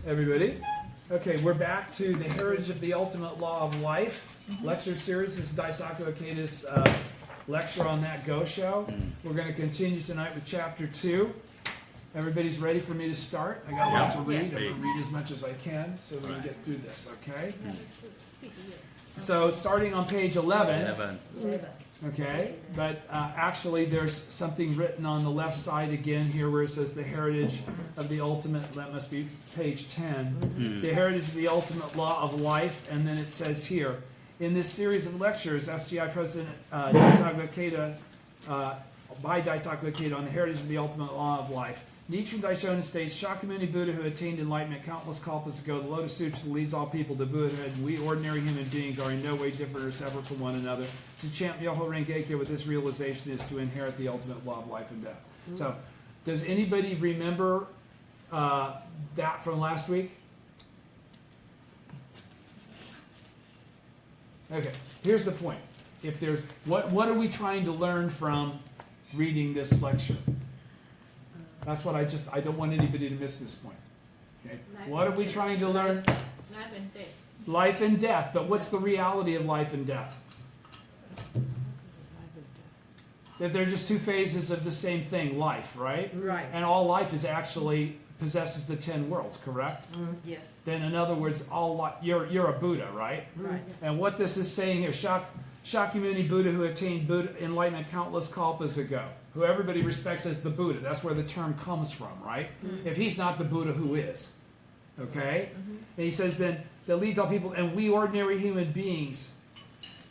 everybody. Okay, we're back to the heritage of the ultimate law of life. Lecture series. This is Daisaku Ikeda's lecture on that Go show. We're going to continue tonight with chapter 2. Everybody's ready for me to start? I got a lot to read. I'm going to read as much as I can so we can get through this, okay? So starting on page 11. Okay, but actually there's something written on the left side again here where it says the heritage of the ultimate, that must be page 10, the heritage of the ultimate law of life, and then it says here, in this series of lectures, SGI President Daisaku Ikeda, by Daisaku Ikeda on the heritage of the ultimate law of life, Nichiren Daishonin states, Shakyamuni Buddha, who attained enlightenment countless kalpas ago, the Lotus Sutra leads all people to Buddhahood, and we ordinary human beings are in no way different or separate from one another. To chant Myoho Renge with this realization is to inherit the ultimate law of life and death. So, does anybody remember that from last week? Okay, here's the point. If there's what are we trying to learn from reading this lecture? That's what I don't want anybody to miss this point. Okay? What are we trying to learn? Life and death. Life and death. But what's the reality of life and death? That they're just two phases of the same thing, life, right? Right. And all life is actually possesses the 10 worlds, correct? Yes. Then in other words, you're a Buddha, right? Right. And what this is saying here, Shakyamuni Buddha, who attained Buddha enlightenment countless kalpas ago, who everybody respects as the Buddha. That's where the term comes from, right? If he's not the Buddha, who is? Okay? And he says then, that leads all people, and we ordinary human beings,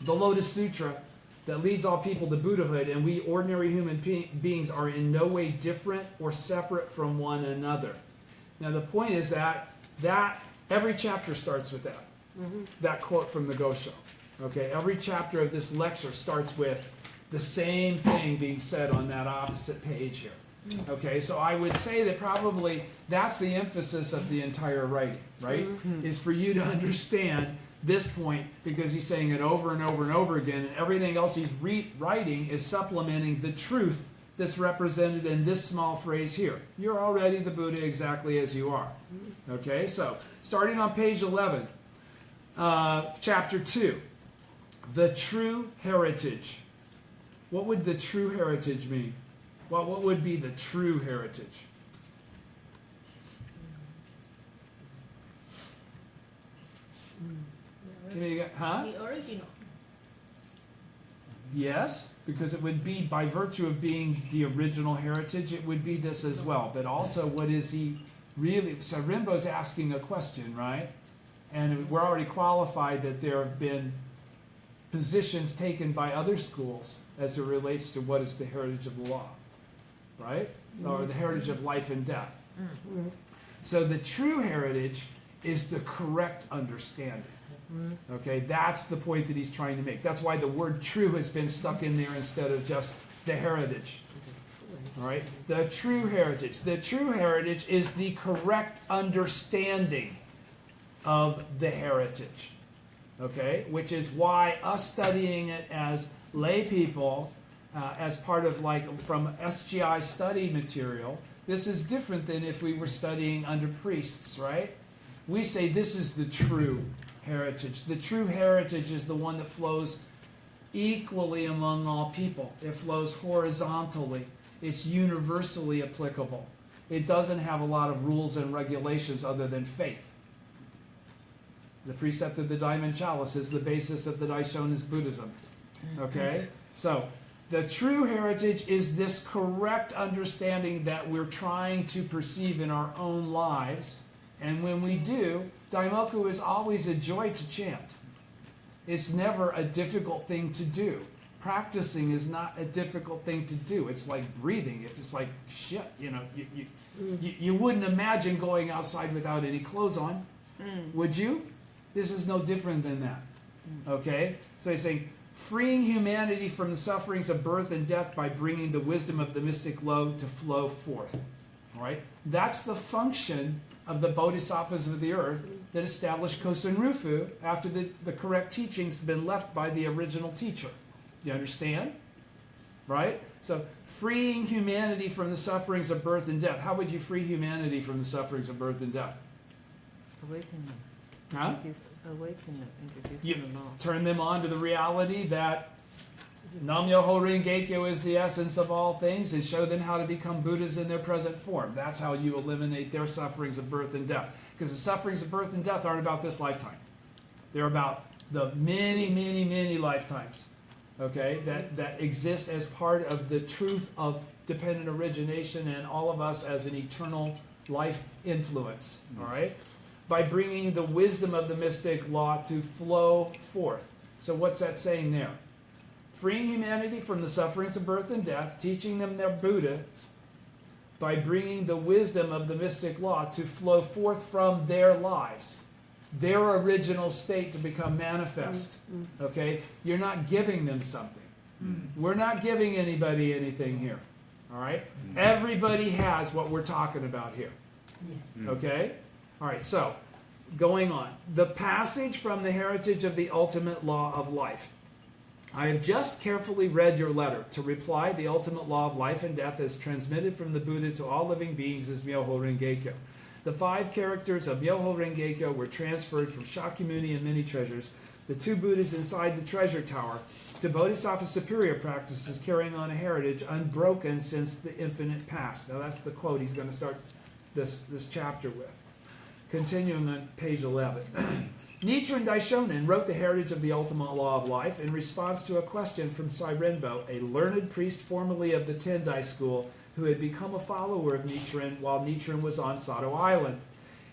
the Lotus Sutra, that leads all people to Buddhahood, and we ordinary human beings are in no way different or separate from one another. Now the point is that every chapter starts with that. That quote from the Gosho. Okay, every chapter of this lecture starts with the same thing being said on that opposite page here. Okay, so I would say that probably that's the emphasis of the entire writing, right? Is for you to understand this point because he's saying it over and over and over again, and everything else he's writing is supplementing the truth that's represented in this small phrase here. You're already the Buddha exactly as you are. Okay, so starting on page 11, chapter 2, the true heritage. What would the true heritage mean? Well, what would be the true heritage? Huh? The original. Yes, because it would be, by virtue of being the original heritage, it would be this as well. But also, what is he really? So Rinpo's asking a question, right? And we're already qualified that there have been positions taken by other schools as it relates to what is the heritage of the law, right? Or the heritage of life and death. So the true heritage is the correct understanding. Okay, that's the point that he's trying to make. That's why the word true has been stuck in there instead of just the heritage. All right, the true heritage. The true heritage is the correct understanding of the heritage. Okay, which is why us studying it as lay people, as part of from SGI study material, this is different than if we were studying under priests, right? We say this is the true heritage. The true heritage is the one that flows equally among all people. It flows horizontally. It's universally applicable. It doesn't have a lot of rules and regulations other than faith. The precept of the Diamond Chalice is the basis of the Daishonin's Buddhism. Okay? So, the true heritage is this correct understanding that we're trying to perceive in our own lives. And when we do, Daimoku is always a joy to chant. It's never a difficult thing to do. Practicing is not a difficult thing to do. It's like breathing. If it's like shit, you wouldn't imagine going outside without any clothes on, would you? This is no different than that. Okay? So he's saying, freeing humanity from the sufferings of birth and death by bringing the wisdom of the mystic law to flow forth. All right? That's the function of the bodhisattvas of the earth that established Kosen Rufu after the correct teachings have been left by the original teacher. You understand? Right? So, freeing humanity from the sufferings of birth and death. How would you free humanity from the sufferings of birth and death? Awaken them. Huh? Awaken them. Introduce You them all. turn them on to the reality that Nam-myoho Renge-kyo is the essence of all things, and show them how to become Buddhas in their present form. That's how you eliminate their sufferings of birth and death. Because the sufferings of birth and death aren't about this lifetime. They're about the many, many, many lifetimes, okay, that exist as part of the truth of dependent origination and all of us as an eternal life influence, all right? By bringing the wisdom of the mystic law to flow forth. So what's that saying there? Freeing humanity from the sufferings of birth and death, teaching them they're Buddhas, by bringing the wisdom of the mystic law to flow forth from their lives, their original state to become manifest. Okay? You're not giving them something. We're not giving anybody anything here. All right? Everybody has what we're talking about here. Yes. Okay? All right, so going on. The passage from the heritage of the ultimate law of life. I have just carefully read your letter. To reply, the ultimate law of life and death is transmitted from the Buddha to all living beings as Myoho Renge-kyo. The 5 characters of Myoho Renge-kyo were transferred from Shakyamuni and many treasures, the 2 Buddhas inside the treasure tower, to Bodhisattva superior practices carrying on a heritage unbroken since the infinite past. Now that's the quote he's going to start this chapter with. Continuing on page 11. Nichiren Daishonin wrote the heritage of the ultimate law of life in response to a question from Sairenbo, a learned priest formerly of the Tendai school who had become a follower of Nichiren while Nichiren was on Sato Island.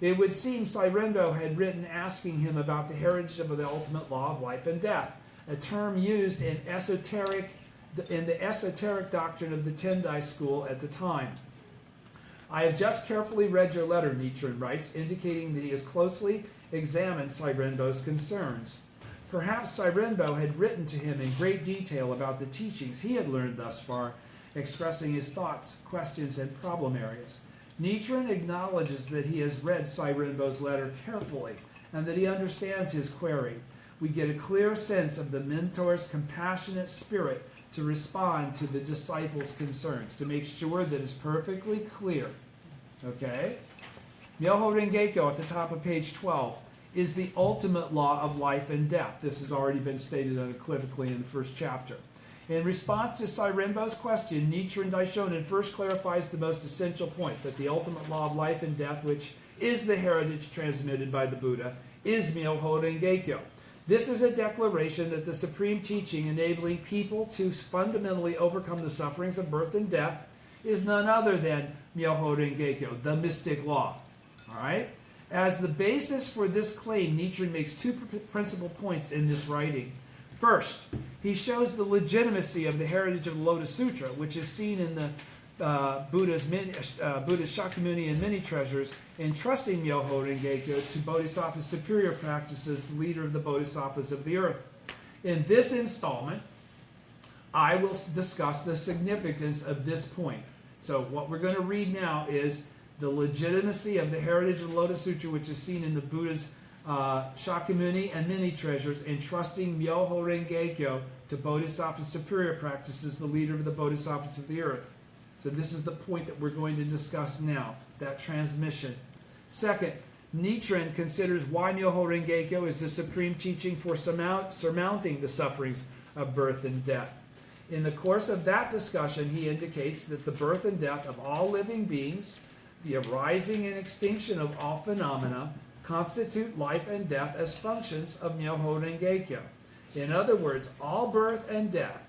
It would seem Sairenbo had written asking him about the heritage of the ultimate law of life and death, a term used in the esoteric doctrine of the Tendai school at the time. I have just carefully read your letter, Nichiren writes, indicating that he has closely examined Sairenbo's concerns. Perhaps Sairenbo had written to him in great detail about the teachings he had learned thus far, expressing his thoughts, questions, and problem areas. Nichiren acknowledges that he has read Sairenbo's letter carefully and that he understands his query. We get a clear sense of the mentor's compassionate spirit to respond to the disciples' concerns, to make sure that it's perfectly clear. Okay? Myoho Renge-kyo at the top of page 12 is the ultimate law of life and death. This has already been stated unequivocally in the first chapter. In response to Sairenbo's question, Nichiren Daishonin first clarifies the most essential point, that the ultimate law of life and death, which is the heritage transmitted by the Buddha, is Myoho Renge-kyo. This is a declaration that the supreme teaching enabling people to fundamentally overcome the sufferings of birth and death is none other than Myoho Renge-kyo, the mystic law. All right? As the basis for this claim, Nichiren makes 2 principal points in this writing. First, he shows the legitimacy of the heritage of the Lotus Sutra, which is seen in the Buddha's Shakyamuni and many treasures, entrusting Myoho Renge-kyo to Bodhisattva superior practices, the leader of the Bodhisattvas of the earth. In this installment, I will discuss the significance of this point. So what we're going to read now is the legitimacy of the heritage of the Lotus Sutra, which is seen in the Buddha's Shakyamuni and many treasures, entrusting Myoho Renge-kyo to Bodhisattva superior practices, the leader of the Bodhisattvas of the earth. So this is the point that we're going to discuss now, that transmission. Second, Nichiren considers why Myoho Renge-kyo is the supreme teaching for surmounting the sufferings of birth and death. In the course of that discussion, he indicates that the birth and death of all living beings, the arising and extinction of all phenomena, constitute life and death as functions of Myoho Renge-kyo. In other words, all birth and death,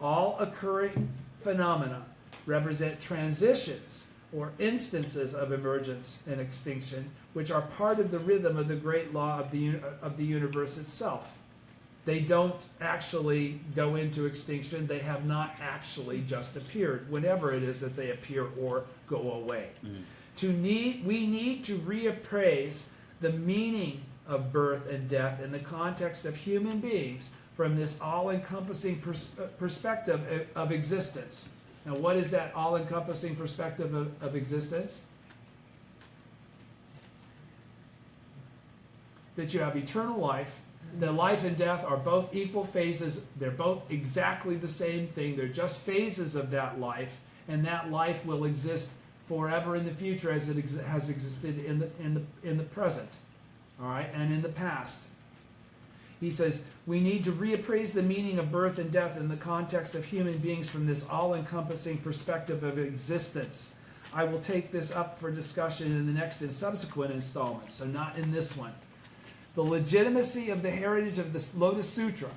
all occurring phenomena, represent transitions or instances of emergence and extinction, which are part of the rhythm of the great law of the universe itself. They don't actually go into extinction. They have not actually just appeared, whenever it is that they appear or go away. We need to reappraise the meaning of birth and death in the context of human beings from this all-encompassing perspective of existence. Now, what is that all-encompassing perspective of existence? That you have eternal life, that life and death are both equal phases, they're both exactly the same thing, they're just phases of that life, and that life will exist forever in the future as it has existed in the present. all right, and in the past. He says, we need to reappraise the meaning of birth and death in the context of human beings from this all-encompassing perspective of existence. I will take this up for discussion in the next and subsequent installments, so not in this one. The legitimacy of the heritage of the Lotus Sutra.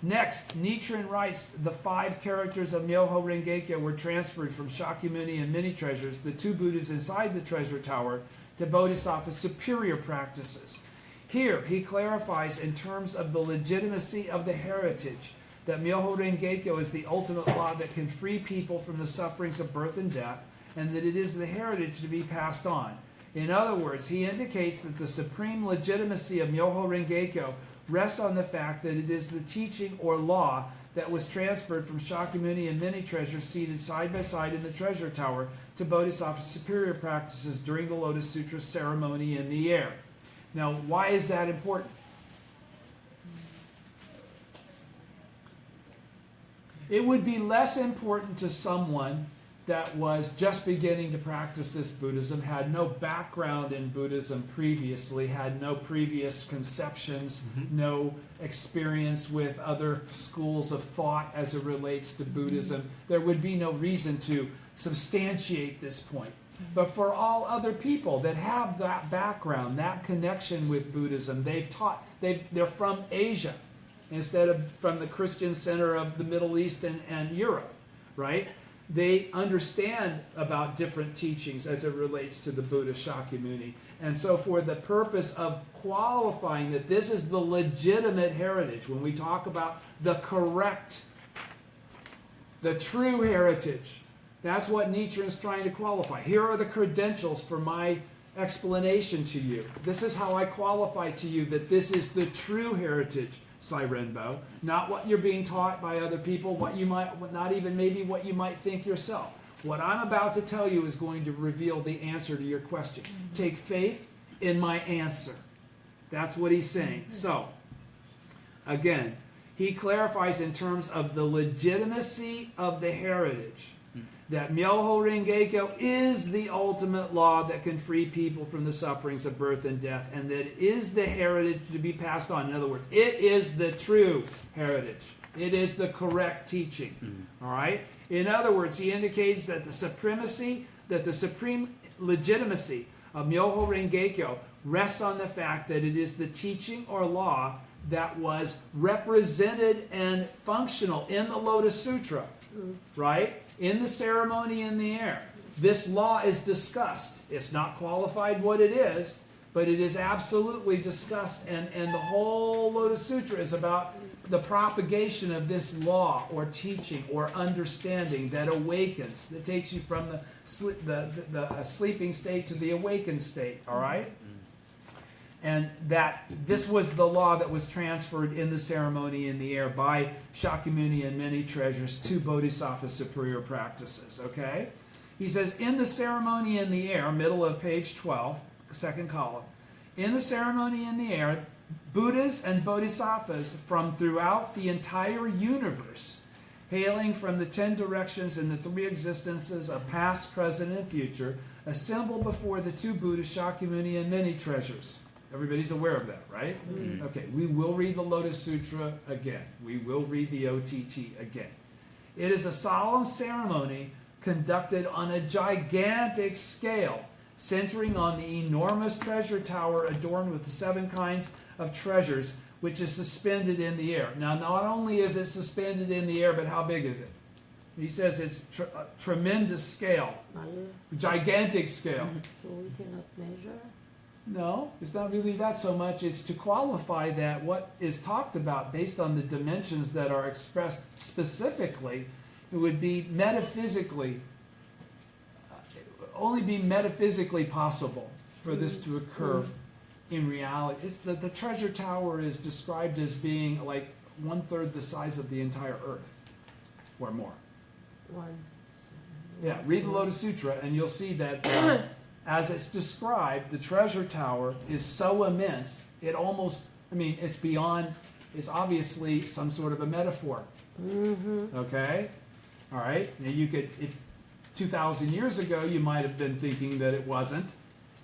Next, Nichiren writes, the 5 characters of Myoho Rengekyo were transferred from Shakyamuni and many treasures, the 2 Buddhas inside the treasure tower, to Bodhisattva's superior practices. Here, he clarifies in terms of the legitimacy of the heritage that Myoho Rengekyo is the ultimate law that can free people from the sufferings of birth and death, and that it is the heritage to be passed on. In other words, he indicates that the supreme legitimacy of Myoho Rengekyo rests on the fact that it is the teaching or law that was transferred from Shakyamuni and many treasures seated side by side in the treasure tower to Bodhisattva's superior practices during the Lotus Sutra ceremony in the air. Now, why is that important? It would be less important to someone that was just beginning to practice this Buddhism, had no background in Buddhism previously, had no previous conceptions, no experience with other schools of thought as it relates to Buddhism. There would be no reason to substantiate this point. But for all other people that have that background, that connection with Buddhism, they're from Asia instead of from the Christian center of the Middle East and Europe, right? They understand about different teachings as it relates to the Buddha Shakyamuni. And so for the purpose of qualifying that this is the legitimate heritage, when we talk about the correct, the true heritage, that's what Nichiren is trying to qualify. Here are the credentials for my explanation to you. This is how I qualify to you that this is the true heritage, Sairenbo, not what you're being taught by other people, what you might, not even maybe what you might think yourself. What I'm about to tell you is going to reveal the answer to your question. Take faith in my answer. That's what he's saying. So, again, he clarifies in terms of the legitimacy of the heritage that Myoho Rengekyo is the ultimate law that can free people from the sufferings of birth and death, and that it is the heritage to be passed on. In other words, it is the true heritage. It is the correct teaching. All right? In other words, he indicates that the supreme legitimacy of Myoho Rengekyo rests on the fact that it is the teaching or law that was represented and functional in the Lotus Sutra, right? In the ceremony in the air. This law is discussed. It's not qualified what it is, but it is absolutely discussed, and the whole Lotus Sutra is about the propagation of this law or teaching or understanding that awakens, that takes you from the sleeping state to the awakened state, all right? And that this was the law that was transferred in the ceremony in the air by Shakyamuni and many treasures to Bodhisattva's superior practices, okay? He says, in the ceremony in the air, middle of page 12, second column, in the ceremony in the air, Buddhas and Bodhisattvas from throughout the entire universe, hailing from the 10 directions and the 3 existences of past, present, and future, assemble before the 2 Buddhas, Shakyamuni and many treasures. Everybody's aware of that, right? Okay, we will read the Lotus Sutra again. We will read the OTT again. It is a solemn ceremony conducted on a gigantic scale, centering on the enormous treasure tower adorned with the 7 kinds of treasures, which is suspended in the air. Now, not only is it suspended in the air, but how big is it? He says it's a tremendous scale, gigantic scale. So we cannot measure? No, it's not really that so much. It's to qualify that what is talked about based on the dimensions that are expressed specifically, it would be metaphysically, only be metaphysically possible for this to occur in reality. It's the treasure tower is described as being like 1/3 the size of the entire earth, or more. Yeah, read the Lotus Sutra and you'll see that as it's described, the treasure tower is so immense, it almost, I mean, it's beyond, it's obviously some sort of a metaphor. Okay? All right? Now you could, if 2,000 years ago, you might have been thinking that it wasn't.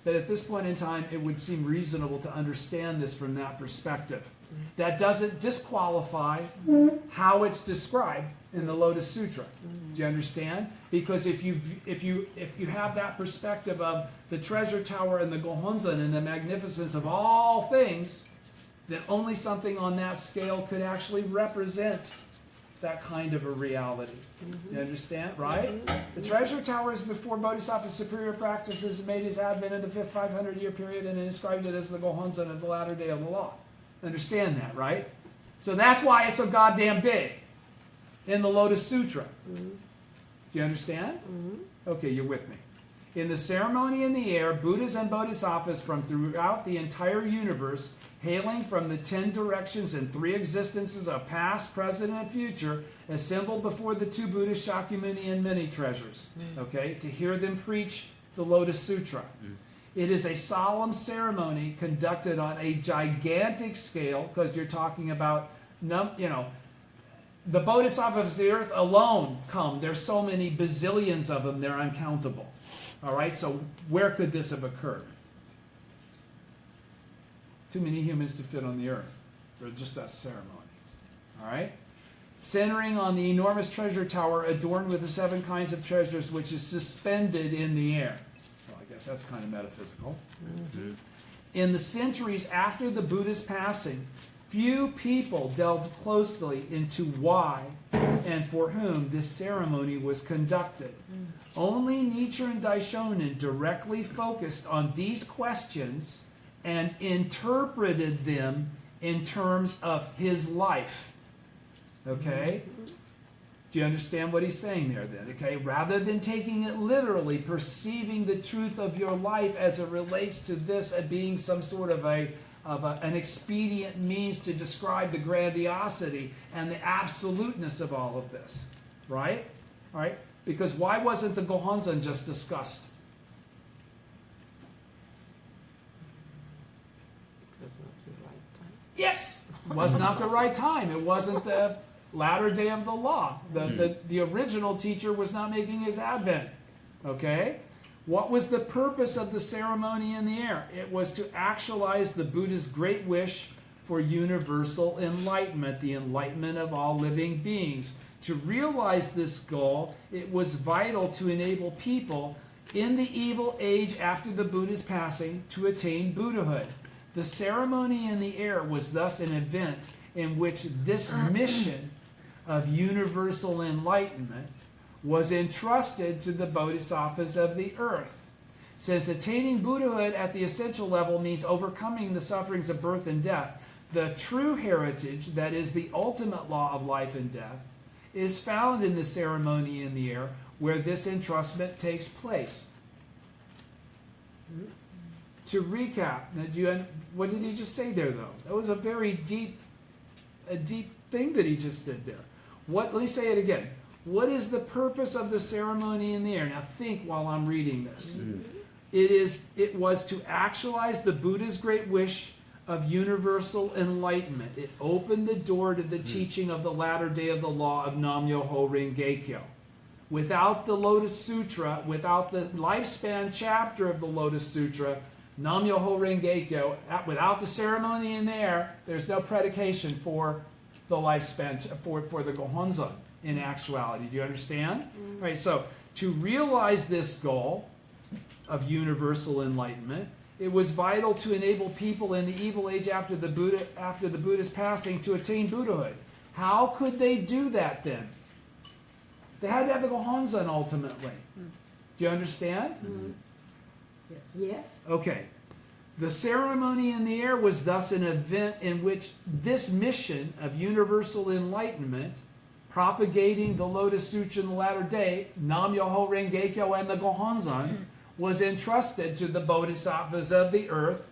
but at this point in time, it would seem reasonable to understand this from that perspective. That doesn't disqualify how it's described in the Lotus Sutra. Do you understand? Because if you have that perspective of the treasure tower and the Gohonzon and the magnificence of all things, then only something on that scale could actually represent that kind of a reality. You understand? Right? The treasure tower is before Bodhisattva's superior practices made his advent in the 5th 500-year period and inscribed it as the Gohonzon of the latter day of the law. Understand that, right? So that's why it's so goddamn big in the Lotus Sutra. Do you understand? Okay, you're with me. In the ceremony in the air, Buddhas and Bodhisattvas from throughout the entire universe, hailing from the 10 directions and 3 existences of past, present, and future, assembled before the 2 Buddhas, Shakyamuni and many treasures, okay, to hear them preach the Lotus Sutra. It is a solemn ceremony conducted on a gigantic scale, because you're talking about, the Bodhisattvas of the earth alone come. There's so many bazillions of them, they're uncountable. All right, so where could this have occurred? Too many humans to fit on the earth for just that ceremony. All right? Centering on the enormous treasure tower adorned with the 7 kinds of treasures, which is suspended in the air. Well, I guess that's kind of metaphysical. In the centuries after the Buddha's passing, few people delved closely into why and for whom this ceremony was conducted. Only Nichiren Daishonin directly focused on these questions and interpreted them in terms of his life. Okay? Do you understand what he's saying there then? Okay? Rather than taking it literally, perceiving the truth of your life as it relates to this as being some sort of an expedient means to describe the grandiosity and the absoluteness of all of this. Right? All right? Because why wasn't the Gohonzon just discussed? Yes, it was not the right time. It wasn't the latter day of the law. The original teacher was not making his advent. Okay? What was the purpose of the ceremony in the air? It was to actualize the Buddha's great wish for universal enlightenment, the enlightenment of all living beings. To realize this goal, it was vital to enable people in the evil age after the Buddha's passing to attain Buddhahood. The ceremony in the air was thus an event in which this mission of universal enlightenment was entrusted to the Bodhisattvas of the earth. Since attaining Buddhahood at the essential level means overcoming the sufferings of birth and death, the true heritage, that is the ultimate law of life and death, is found in the ceremony in the air where this entrustment takes place. To recap, what did he just say there though? That was a very deep thing that he just did there. Let me say it again. What is the purpose of the ceremony in the air? Now think while I'm reading this. It was to actualize the Buddha's great wish of universal enlightenment. It opened the door to the teaching of the latter day of the law of Nam-myoho Renge-kyo. Without the Lotus Sutra, without the lifespan chapter of the Lotus Sutra, Nam-myoho Renge-kyo, without the ceremony in there, there's no predication for the lifespan, for the Gohonzon in actuality. Do you understand? Right, so to realize this goal of universal enlightenment, it was vital to enable people in the evil age after the Buddha's passing to attain Buddhahood. How could they do that then? They had to have the Gohonzon ultimately. Do you understand? Yes. Okay. The ceremony in the air was thus an event in which this mission of universal enlightenment, propagating the Lotus Sutra in the latter day, Nam-myoho Renge-kyo and the Gohonzon, was entrusted to the Bodhisattvas of the earth.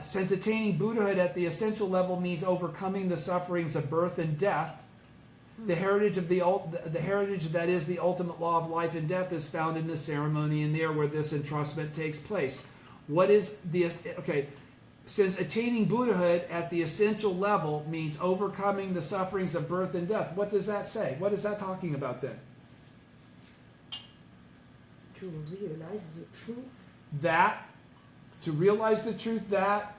Since attaining Buddhahood at the essential level means overcoming the sufferings of birth and death, the heritage that is the ultimate law of life and death is found in the ceremony in there where this entrustment takes place. Since attaining Buddhahood at the essential level means overcoming the sufferings of birth and death, what does that say? What is that talking about then? to realize the truth to realize the truth that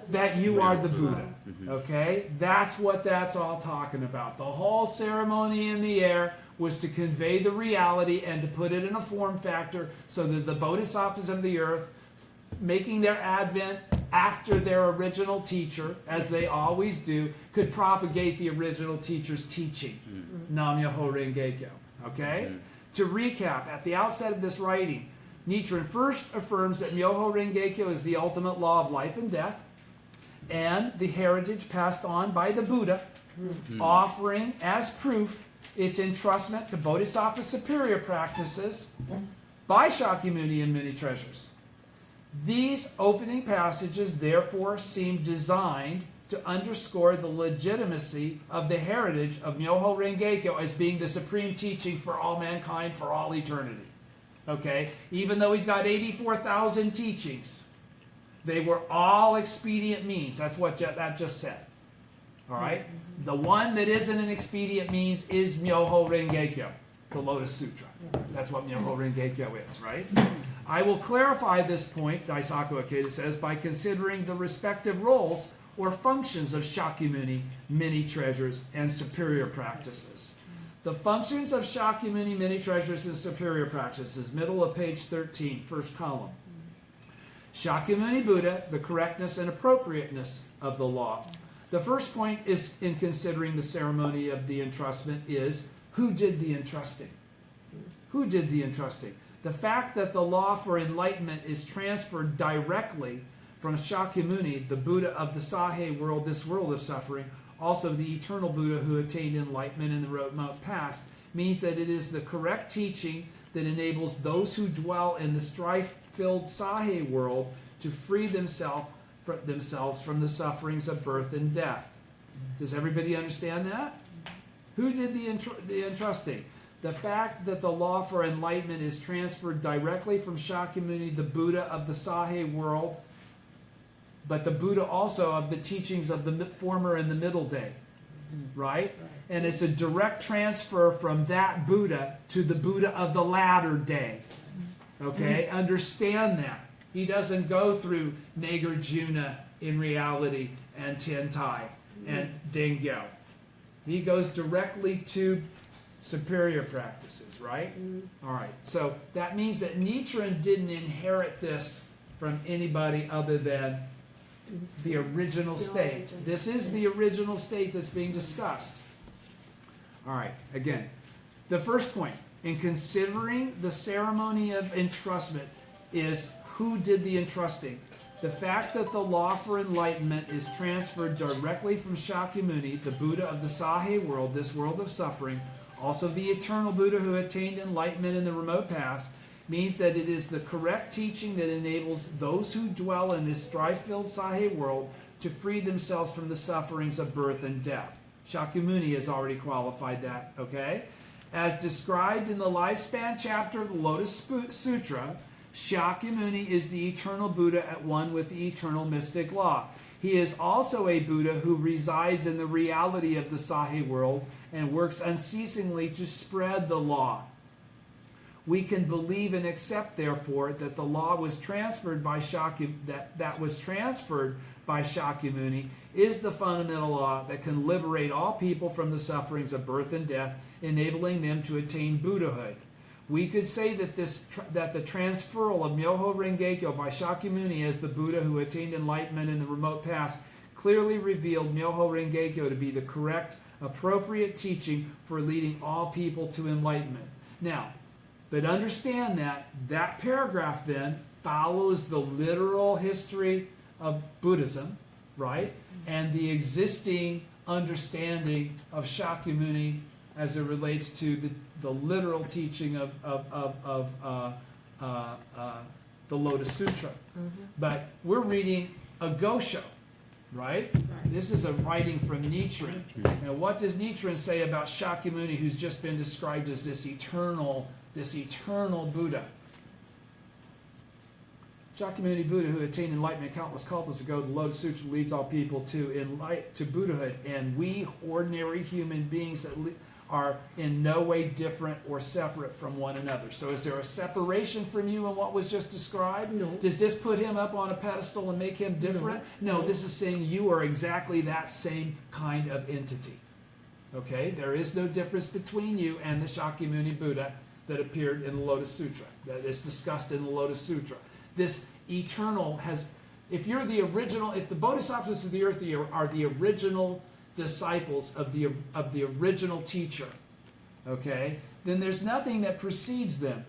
that you are the Buddha. Mhm. Okay? That's what that's all talking about. The whole ceremony in the air was to convey the reality and to put it in a form factor so that the bodhisattvas of the earth, making their advent after their original teacher, as they always do, could propagate the original teacher's teaching. Nam Myoho Renge Kyo. Okay? To recap, at the outset of this writing, Nichiren first affirms that Myoho Renge Kyo is the ultimate law of life and death, and the heritage passed on by the Buddha, offering as proof its entrustment to Bodhisattva superior practices by Shakyamuni and many treasures. These opening passages therefore seem designed to underscore the legitimacy of the heritage of Myoho Renge Kyo as being the supreme teaching for all mankind for all eternity. Okay? Even though he's got 84,000 teachings, they were all expedient means. That's what that just said. All right? The one that isn't an expedient means is Myoho Renge Kyo, the Lotus Sutra. That's what Myoho Renge Kyo is, right? I will clarify this point, Daisaku Ikeda says, by considering the respective roles or functions of Shakyamuni, many treasures, and superior practices. The functions of Shakyamuni, many treasures, and superior practices, middle of page 13, first column. Shakyamuni Buddha, the correctness and appropriateness of the law. The first point is in considering the ceremony of the entrustment is who did the entrusting? Who did the entrusting? The fact that the law for enlightenment is transferred directly from Shakyamuni, the Buddha of the Sahe world, this world of suffering, also the eternal Buddha who attained enlightenment in the remote past, means that it is the correct teaching that enables those who dwell in the strife-filled Sahe world to free themselves from the sufferings of birth and death. Does everybody understand that? Who did the entrusting? The fact that the law for enlightenment is transferred directly from Shakyamuni, the Buddha of the Sahe world, but the Buddha also of the teachings of the former and the middle day, right? And it's a direct transfer from that Buddha to the Buddha of the latter day. Okay? Understand that. He doesn't go through Nagarjuna in reality and Tentai and Dengyo. He goes directly to superior practices, right? All right. So that means that Nichiren didn't inherit this from anybody other than the original state. This is the original state that's being discussed. All right. Again, the first point in considering the ceremony of entrustment is who did the entrusting. The fact that the law for enlightenment is transferred directly from Shakyamuni, the Buddha of the Sahe world, this world of suffering, also the eternal Buddha who attained enlightenment in the remote past, means that it is the correct teaching that enables those who dwell in this strife-filled Sahe world to free themselves from the sufferings of birth and death. Shakyamuni has already qualified that, okay? As described in the lifespan chapter of the Lotus Sutra, Shakyamuni is the eternal Buddha at one with the eternal mystic law. He is also a Buddha who resides in the reality of the Sahe world and works unceasingly to spread the law. We can believe and accept, therefore, that the law was transferred by that was transferred by Shakyamuni is the fundamental law that can liberate all people from the sufferings of birth and death, enabling them to attain Buddhahood. We could say that the transferal of Myoho Renge Kyo by Shakyamuni as the Buddha who attained enlightenment in the remote past clearly revealed Myoho Renge Kyo to be the correct, appropriate teaching for leading all people to enlightenment. Now, but understand that paragraph then follows the literal history of Buddhism, right? And the existing understanding of Shakyamuni as it relates to the literal teaching of the Lotus Sutra. But we're reading a Gosho, right? This is a writing from Nichiren. Now what does Nichiren say about Shakyamuni, who's just been described as this eternal Buddha? Shakyamuni Buddha, who attained enlightenment countless kalpas ago, the Lotus Sutra leads all people to Buddhahood, and we ordinary human beings that are in no way different or separate from one another. So is there a separation from you in what was just described? No. Does this put him up on a pedestal and make him different? No, this is saying you are exactly that same kind of entity. Okay? There is no difference between you and the Shakyamuni Buddha that appeared in the Lotus Sutra, that is discussed in the Lotus Sutra. This eternal has, if you're the original, if the Bodhisattvas of the earth are the original disciples of the original teacher, okay, then there's nothing that precedes them.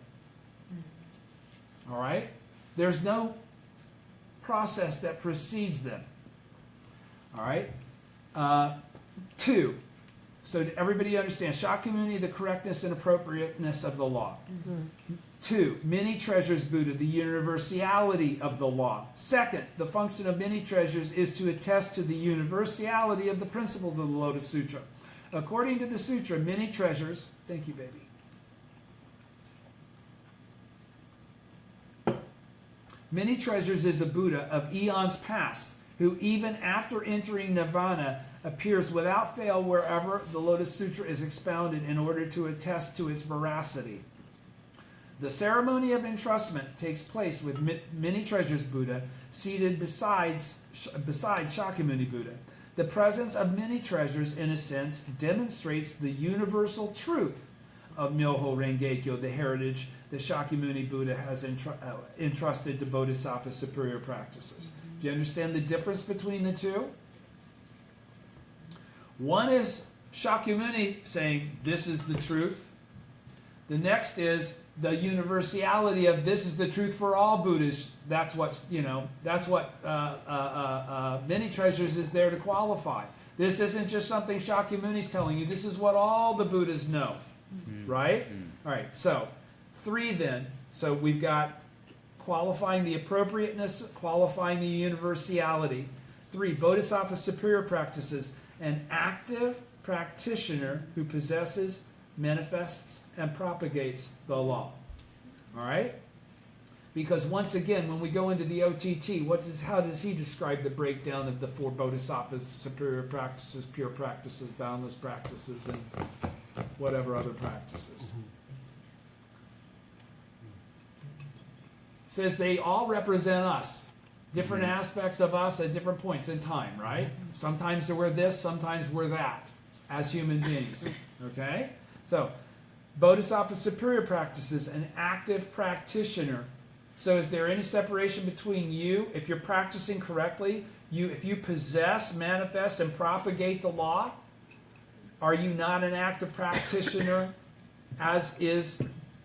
All right? There's no process that precedes them. All right? 2. So everybody understands Shakyamuni, the correctness and appropriateness of the law. 2, many treasures Buddha, the universality of the law. Second, the function of many treasures is to attest to the universality of the principles of the Lotus Sutra. According to the sutra, many treasures, thank you, baby. Many treasures is a Buddha of eons past, who even after entering nirvana appears without fail wherever the Lotus Sutra is expounded in order to attest to its veracity. The ceremony of entrustment takes place with many treasures Buddha seated beside Shakyamuni Buddha. The presence of many treasures, in a sense, demonstrates the universal truth of Myoho Renge-kyo, the heritage that Shakyamuni Buddha has entrusted to Bodhisattva superior practices. Do you understand the difference between the two? One is Shakyamuni saying, this is the truth. The next is the universality of this is the truth for all Buddhas. That's what, that's what many treasures is there to qualify. This isn't just something Shakyamuni's telling you. This is what all the Buddhas know. Right? All right, so 3 then. So we've got qualifying the appropriateness, qualifying the universality. 3, Bodhisattva superior practices. An active practitioner who possesses, manifests, and propagates the law. All right? Because once again, when we go into the OTT, how does he describe the breakdown of the 4 bodhisattvas, superior practices, pure practices, boundless practices, and whatever other practices? Says they all represent us. Different aspects of us at different points in time, right? Sometimes we're this, sometimes we're that, as human beings. Okay? So, Bodhisattva superior practices, an active practitioner. So is there any separation between you, if you're practicing correctly, if you possess, manifest, and propagate the law, are you not an active practitioner, as is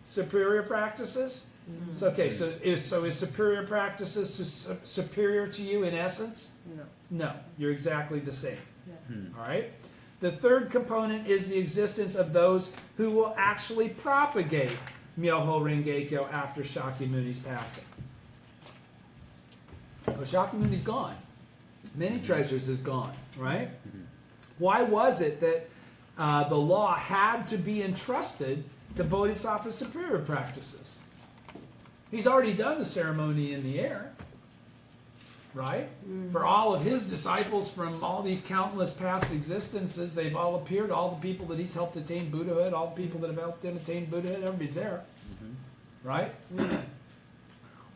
superior practices? So, okay, so is superior practices superior to you in essence? No. No, you're exactly the same. Yeah. All right? The third component is the existence of those who will actually propagate Myoho Renge-kyo after Shakyamuni's passing. Well, Shakyamuni's gone. Many treasures is gone, right? Why was it that the law had to be entrusted to Bodhisattva superior practices? He's already done the ceremony in the air, right? For all of his disciples from all these countless past existences, they've all appeared, all the people that he's helped attain Buddhahood, all the people that have helped him attain Buddhahood, everybody's there, right?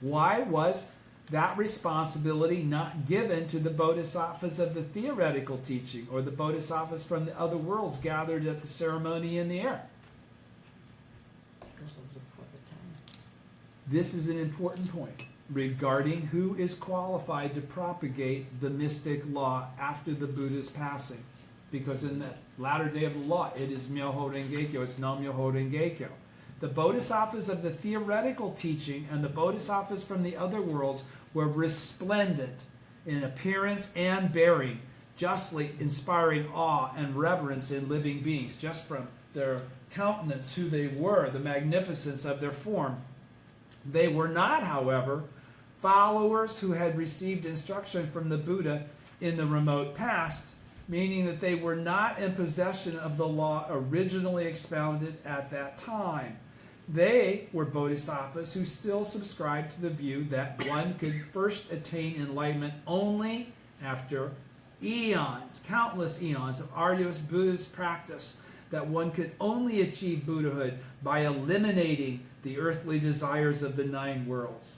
Why was that responsibility not given to the bodhisattvas of the theoretical teaching or the bodhisattvas from the other worlds gathered at the ceremony in the air? Because of the proper time. This is an important point regarding who is qualified to propagate the mystic law after the Buddha's passing. Because in the latter day of the law, it is Myoho Renge-kyo, it's Nam-myoho Renge-kyo. The bodhisattvas of the theoretical teaching and the bodhisattvas from the other worlds were resplendent in appearance and bearing, justly inspiring awe and reverence in living beings, just from their countenance, who they were, the magnificence of their form. They were not, however, followers who had received instruction from the Buddha in the remote past, meaning that they were not in possession of the law originally expounded at that time. They were bodhisattvas who still subscribed to the view that one could first attain enlightenment only after eons, countless eons of arduous Buddhist practice. that one could only achieve Buddhahood by eliminating the earthly desires of the 9 worlds.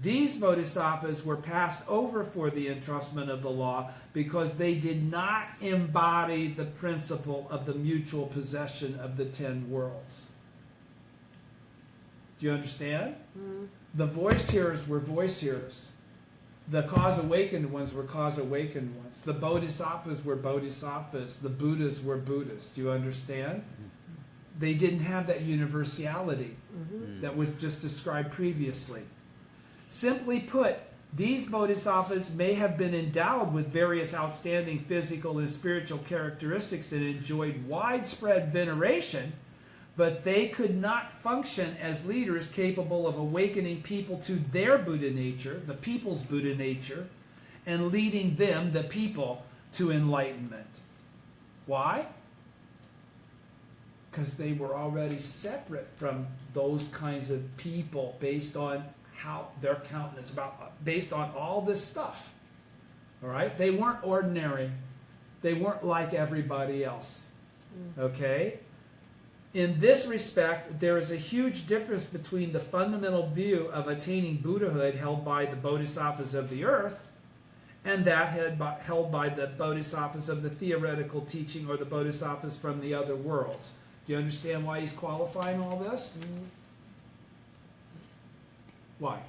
These bodhisattvas were passed over for the entrustment of the law because they did not embody the principle of the mutual possession of the 10 worlds. Do you understand? The voice hearers were voice hearers. The cause awakened ones were cause awakened ones. The bodhisattvas were bodhisattvas. The Buddhas were Buddhas. Do you understand? They didn't have that universality that was just described previously. Simply put, these bodhisattvas may have been endowed with various outstanding physical and spiritual characteristics and enjoyed widespread veneration, but they could not function as leaders capable of awakening people to their Buddha nature, the people's Buddha nature, and leading them, the people, to enlightenment. Why? Because they were already separate from those kinds of people based on how their countenance, based on all this stuff. All right? They weren't ordinary. They weren't like everybody else. Okay? In this respect, there is a huge difference between the fundamental view of attaining Buddhahood held by the bodhisattvas of the earth and that held by the bodhisattvas of the theoretical teaching or the bodhisattvas from the other worlds. Do you understand why he's qualifying all this? Why?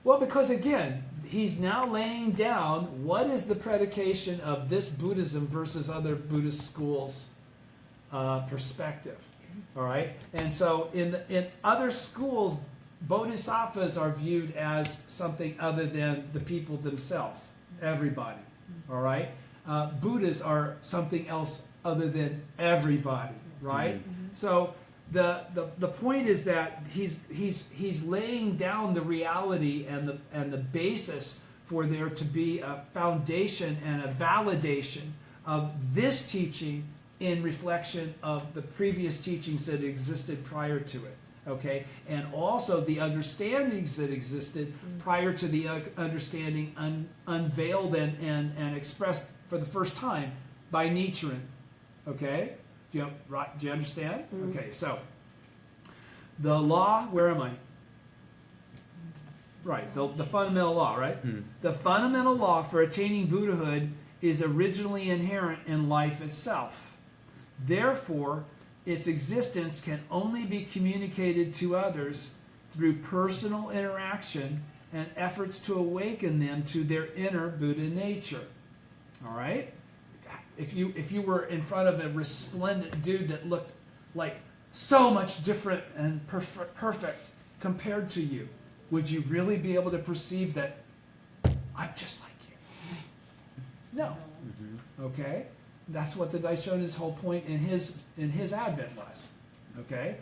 Well, because again, he's now laying down what is the predication of this Buddhism versus other Buddhist schools' perspective. All right? And so in other schools, bodhisattvas are viewed as something other than the people themselves, everybody. All right? Buddhas are something else other than everybody, right? So the point is that he's laying down the reality and the basis for there to be a foundation and a validation of this teaching in reflection of the previous teachings that existed prior to it. Okay, and also the understandings that existed prior to the understanding unveiled and expressed for the first time by Nichiren. Okay, do you understand? Okay, so the law. Where am I? Right, the fundamental law. Right, the fundamental law for attaining Buddhahood is originally inherent in life itself. Therefore, its existence can only be communicated to others through personal interaction and efforts to awaken them to their inner Buddha nature. All right? If you were in front of a resplendent dude that looked like so much different and perfect compared to you, would you really be able to perceive that I'm just like you? No. Okay? That's what the Daishonin's whole point in his advent was. Okay?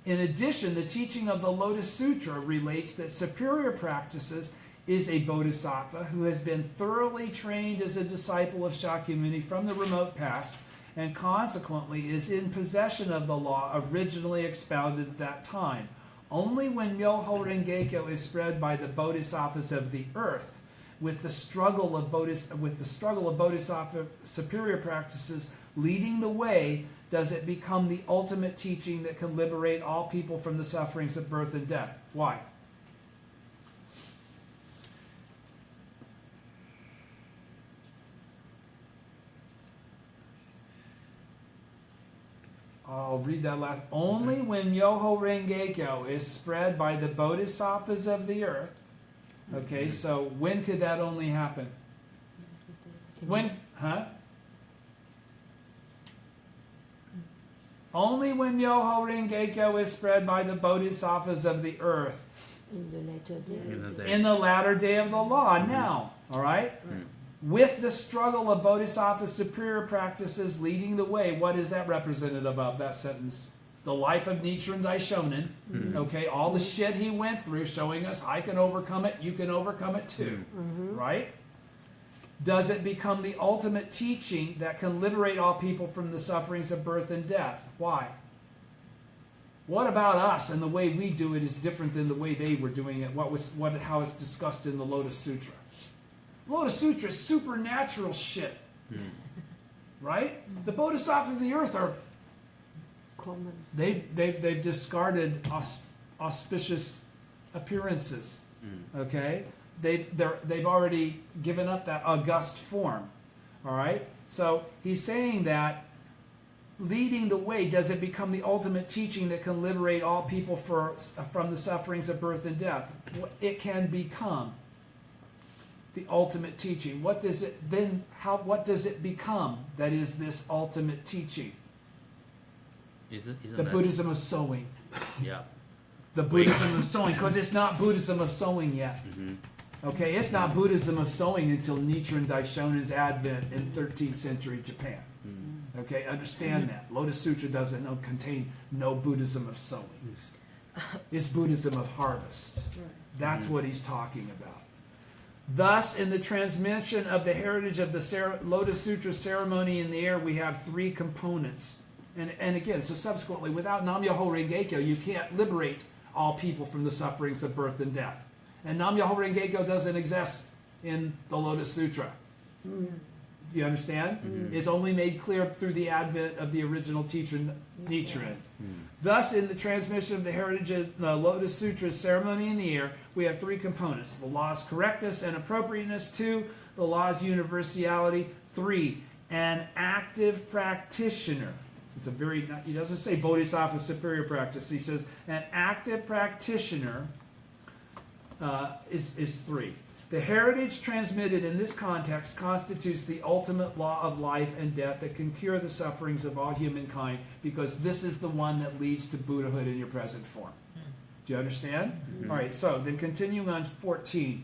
In addition, the teaching of the Lotus Sutra relates that superior practices is a bodhisattva who has been thoroughly trained as a disciple of Shakyamuni from the remote past and consequently is in possession of the law originally expounded at that time. Only when Myoho Rengekyo is spread by the bodhisattvas of the earth, with the struggle of bodhisattva superior practices leading the way, does it become the ultimate teaching that can liberate all people from the sufferings of birth and death. Why? I'll read that last. Only when Myoho Rengekyo is spread by the bodhisattvas of the earth. Okay, so when could that only happen? When? Huh? Only when Myoho Rengekyo is spread by the bodhisattvas of the earth. In the latter days. In the latter day of the law, now. All right? With the struggle of bodhisattva superior practices leading the way, what is that representative of, that sentence? The life of Nichiren Daishonin. Okay, all the shit he went through, showing us I can overcome it, you can overcome it too. Right? Does it become the ultimate teaching that can liberate all people from the sufferings of birth and death? Why? What about us and the way we do it is different than the way they were doing it? How it's discussed in the Lotus Sutra. Lotus Sutra is supernatural shit. right? The bodhisattvas of the earth are, Common. they've discarded auspicious appearances, okay? They've already given up that august form, all right? So he's saying that leading the way, does it become the ultimate teaching that can liberate all people from the sufferings of birth and death? It can become the ultimate teaching. What does it then? What does it become that is this ultimate teaching? Isn't The that, Buddhism of sowing. Yeah. The Buddhism of sowing, because it's not Buddhism of sowing yet. Okay, it's not Buddhism of sowing until Nichiren Daishonen's advent in 13th century Japan. Okay, understand that. Lotus Sutra doesn't contain no Buddhism of sowing. It's Buddhism of harvest. That's what he's talking about. Thus, in the transmission of the heritage of the Lotus Sutra ceremony in the air, we have three components. And again, so subsequently, without Nam-myoho Renge-kyo, you can't liberate all people from the sufferings of birth and death. And Nam-myoho Renge-kyo doesn't exist in the Lotus Sutra. You understand? It's only made clear through the advent of the original teacher, Nichiren. Thus, in the transmission of the heritage of the Lotus Sutra ceremony in the air, we have three components. The law's correctness and appropriateness. 2, the law's universality. 3, an active practitioner. He doesn't say bodhisattva superior practice. He says an active practitioner is 3. The heritage transmitted in this context constitutes the ultimate law of life and death that can cure the sufferings of all humankind, because this is the one that leads to Buddhahood in your present form. Do you understand? All right, so then continuing on 14.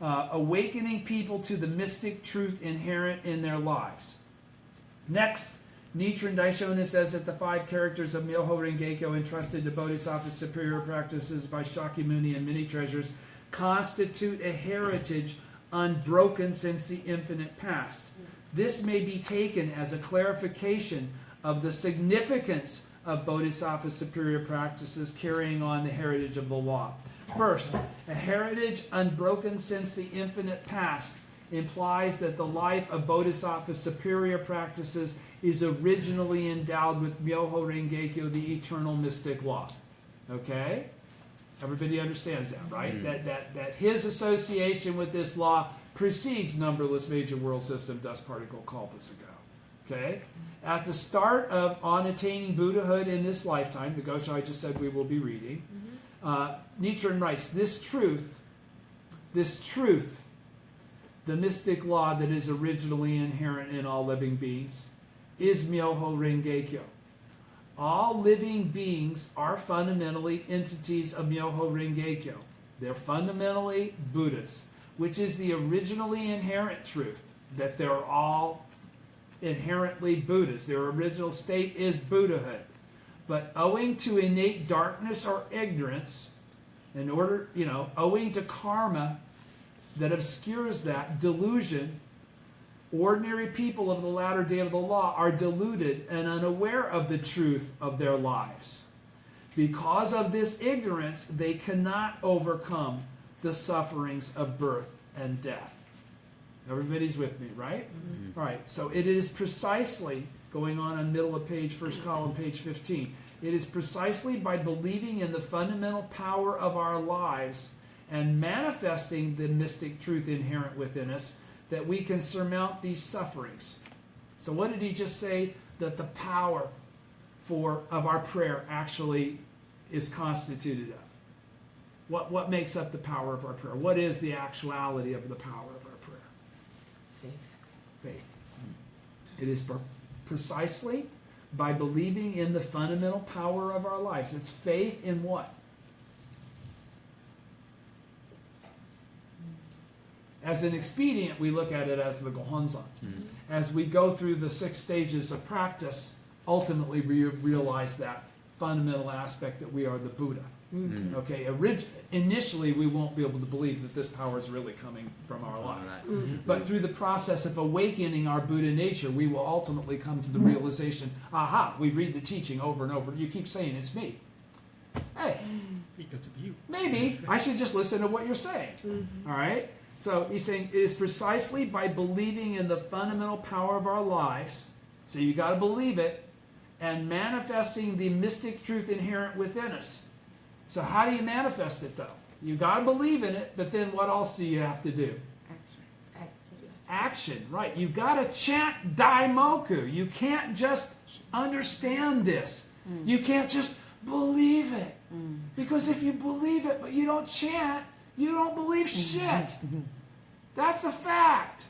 Awakening people to the mystic truth inherent in their lives. Next, Nichiren Daishonin says that the 5 characters of Myoho Renge-kyo entrusted to Bodhisattva's superior practices by Shakyamuni and many treasures constitute a heritage unbroken since the infinite past. This may be taken as a clarification of the significance of Bodhisattva's superior practices carrying on the heritage of the law. First, a heritage unbroken since the infinite past implies that the life of Bodhisattva's superior practices is originally endowed with Myoho Renge-kyo, the eternal mystic law. Okay? Everybody understands that, right? That his association with this law precedes numberless major world system dust particle kalpas ago. Okay? At the start of on attaining Buddhahood in this lifetime, the Gosha I just said we will be reading, Nichiren writes, this truth, the mystic law that is originally inherent in all living beings, is Myoho Renge-kyo. All living beings are fundamentally entities of Myoho Renge-kyo. They're fundamentally Buddhas, which is the originally inherent truth, that they're all inherently Buddhas. Their original state is Buddhahood. But owing to innate darkness or ignorance, owing to karma that obscures that, delusion, ordinary people of the latter day of the law are deluded and unaware of the truth of their lives. Because of this ignorance, they cannot overcome the sufferings of birth and death. Everybody's with me, right? All right, so it is precisely, going on middle of page, first column, page 15, it is precisely by believing in the fundamental power of our lives and manifesting the mystic truth inherent within us that we can surmount these sufferings. So what did he just say? That the power of our prayer actually is constituted of. What makes up the power of our prayer? What is the actuality of the power of our prayer? Faith. It is precisely by believing in the fundamental power of our lives. It's faith in what? As an expedient, we look at it as the Gohonzon. As we go through the 6 stages of practice, ultimately we realize that fundamental aspect that we are the Buddha. Okay, initially we won't be able to believe that this power is really coming from our life. But through the process of awakening our Buddha nature, we will ultimately come to the realization, aha, we read the teaching over and over. You keep saying it's me. Hey, maybe I should just listen to what you're saying. All right? So he's saying it is precisely by believing in the fundamental power of our lives, so you got to believe it, and manifesting the mystic truth inherent within us. So how do you manifest it though? You got to believe in it, but then what else do you have to do? Action, right. You've got to chant Daimoku. You can't just understand this. You can't just believe it. Because if you believe it but you don't chant, you don't believe shit. That's a fact.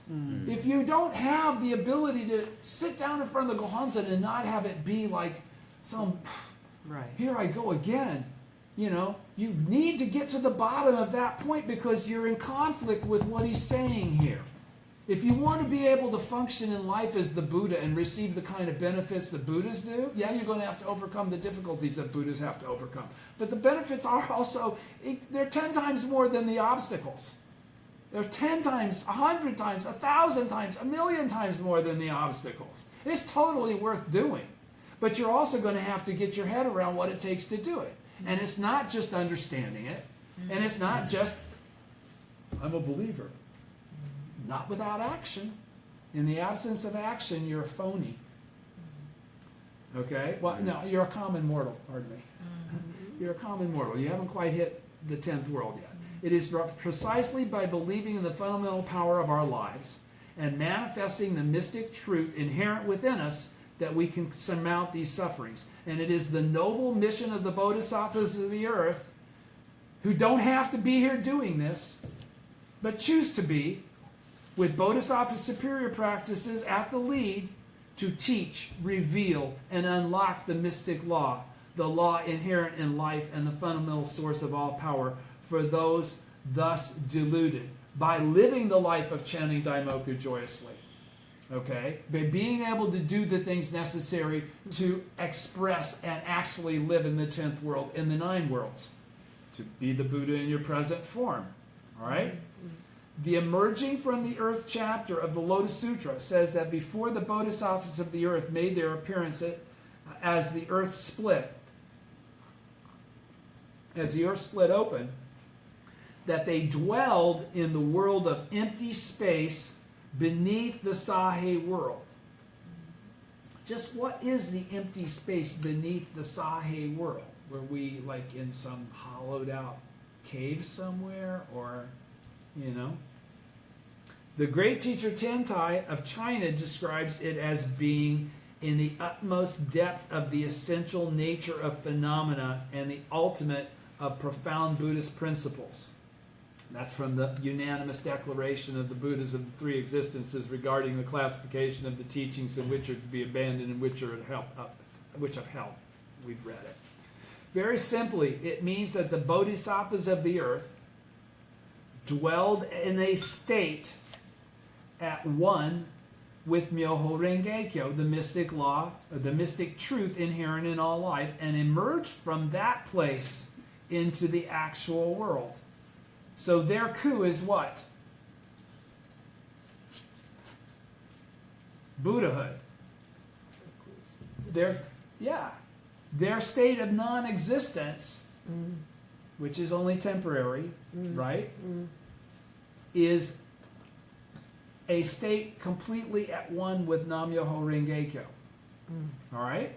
If you don't have the ability to sit down in front of the Gohanzen and not have it be like some, Right. here I go again, you know, you need to get to the bottom of that point because you're in conflict with what he's saying here. If you want to be able to function in life as the Buddha and receive the kind of benefits that Buddhas do, yeah, you're going to have to overcome the difficulties that Buddhas have to overcome. But the benefits are also, they're 10 times more than the obstacles. They're 10 times, 100 times, 1,000 times, 1,000,000 times more than the obstacles. It's totally worth doing. But you're also going to have to get your head around what it takes to do it. And it's not just understanding it. And it's not just, I'm a believer. Not without action. In the absence of action, you're a phony. Okay? Well, no, you're a common mortal, pardon me. You're a common mortal. You haven't quite hit the 10th world yet. It is precisely by believing in the fundamental power of our lives and manifesting the mystic truth inherent within us that we can surmount these sufferings. And it is the noble mission of the Bodhisattvas of the earth, who don't have to be here doing this, but choose to be, with Bodhisattva superior practices at the lead, to teach, reveal, and unlock the mystic law, the law inherent in life and the fundamental source of all power for those thus deluded, by living the life of chanting Daimoku joyously. Okay? By being able to do the things necessary to express and actually live in the 10th world, in the 9 worlds, to be the Buddha in your present form. All right? The emerging from the earth chapter of the Lotus Sutra says that before the Bodhisattvas of the earth made their appearance as the earth split, open, that they dwelled in the world of empty space beneath the Sahe world. Just what is the empty space beneath the Sahe world? Were we like in some hollowed out cave somewhere, or, you know? The great teacher Tentai of China describes it as being in the utmost depth of the essential nature of phenomena and the ultimate of profound Buddhist principles. That's from the unanimous declaration of the Buddhas of the three existences regarding the classification of the teachings in which are to be abandoned and which have held. We've read it. Very simply, it means that the Bodhisattvas of the earth dwelled in a state at one with Myoho Renge-kyo, the mystic law, or the mystic truth inherent in all life, and emerged from that place into the actual world. So their coup is what? Buddhahood. Their state of non-existence, which is only temporary, right, is a state completely at one with Nam-myoho Renge-kyo. All right?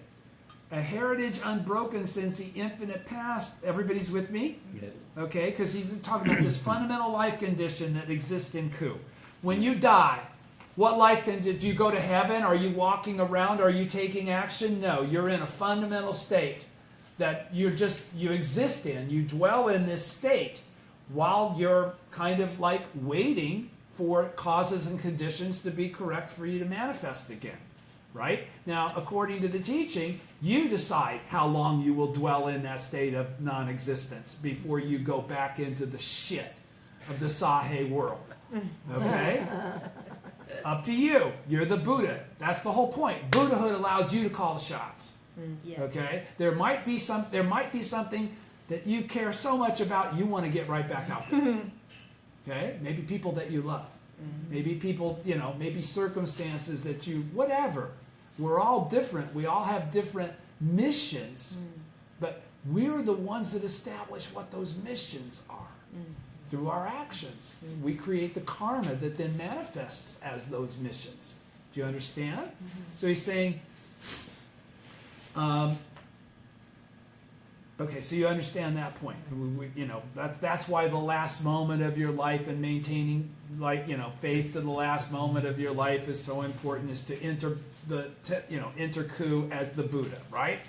A heritage unbroken since the infinite past. Everybody's with me? Yes. Okay, because he's talking about this fundamental life condition that exists in Ku. When you die, what life condition? Do you go to heaven? Are you walking around? Are you taking action? No, you're in a fundamental state that you exist in. You dwell in this state while you're kind of like waiting for causes and conditions to be correct for you to manifest again. Right? Now, according to the teaching, you decide how long you will dwell in that state of non-existence before you go back into the shit of the Sahe world. Okay? Up to you. You're the Buddha. That's the whole point. Buddhahood allows you to call the shots. Okay? There might be something that you care so much about you want to get right back out there. Okay? Maybe people that you love. Maybe people, maybe circumstances that you, whatever. We're all different. We all have different missions. But we're the ones that establish what those missions are. Through our actions. We create the karma that then manifests as those missions. Do you understand? So he's saying, okay, so you understand that point. That's why the last moment of your life and maintaining, faith to the last moment of your life is so important, is to enter ku as the Buddha, right?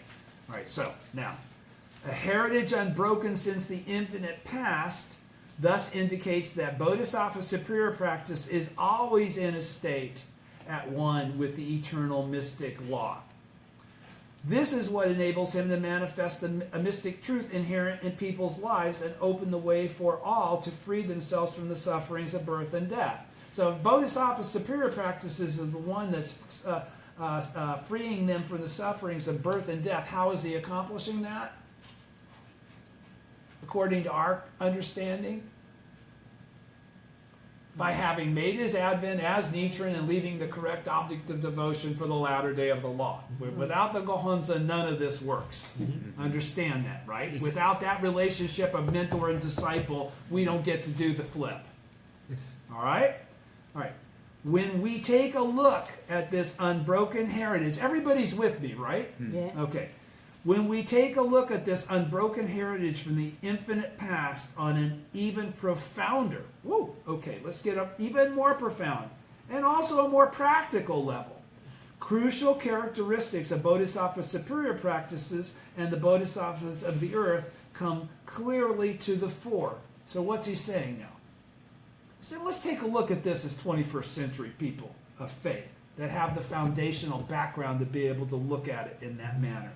All right, so now, a heritage unbroken since the infinite past thus indicates that Bodhisattva superior practice is always in a state at one with the eternal mystic law. This is what enables him to manifest a mystic truth inherent in people's lives and open the way for all to free themselves from the sufferings of birth and death. So if Bodhisattva superior practices is the one that's freeing them from the sufferings of birth and death, how is he accomplishing that? According to our understanding, by having made his advent as Nichiren and leaving the correct object of devotion for the latter day of the law. Without the Gohonzon, none of this works. Understand that, right? Yes. Without that relationship of mentor and disciple, we don't get to do the flip. Yes. All right? All right. When we take a look at this unbroken heritage, everybody's with me, right? Yeah. Okay. When we take a look at this unbroken heritage from the infinite past on an even profounder, let's get up even more profound, and also a more practical level. Crucial characteristics of Bodhisattva superior practices and the Bodhisattvas of the earth come clearly to the fore. So what's he saying now? So let's take a look at this as 21st century people of faith that have the foundational background to be able to look at it in that manner.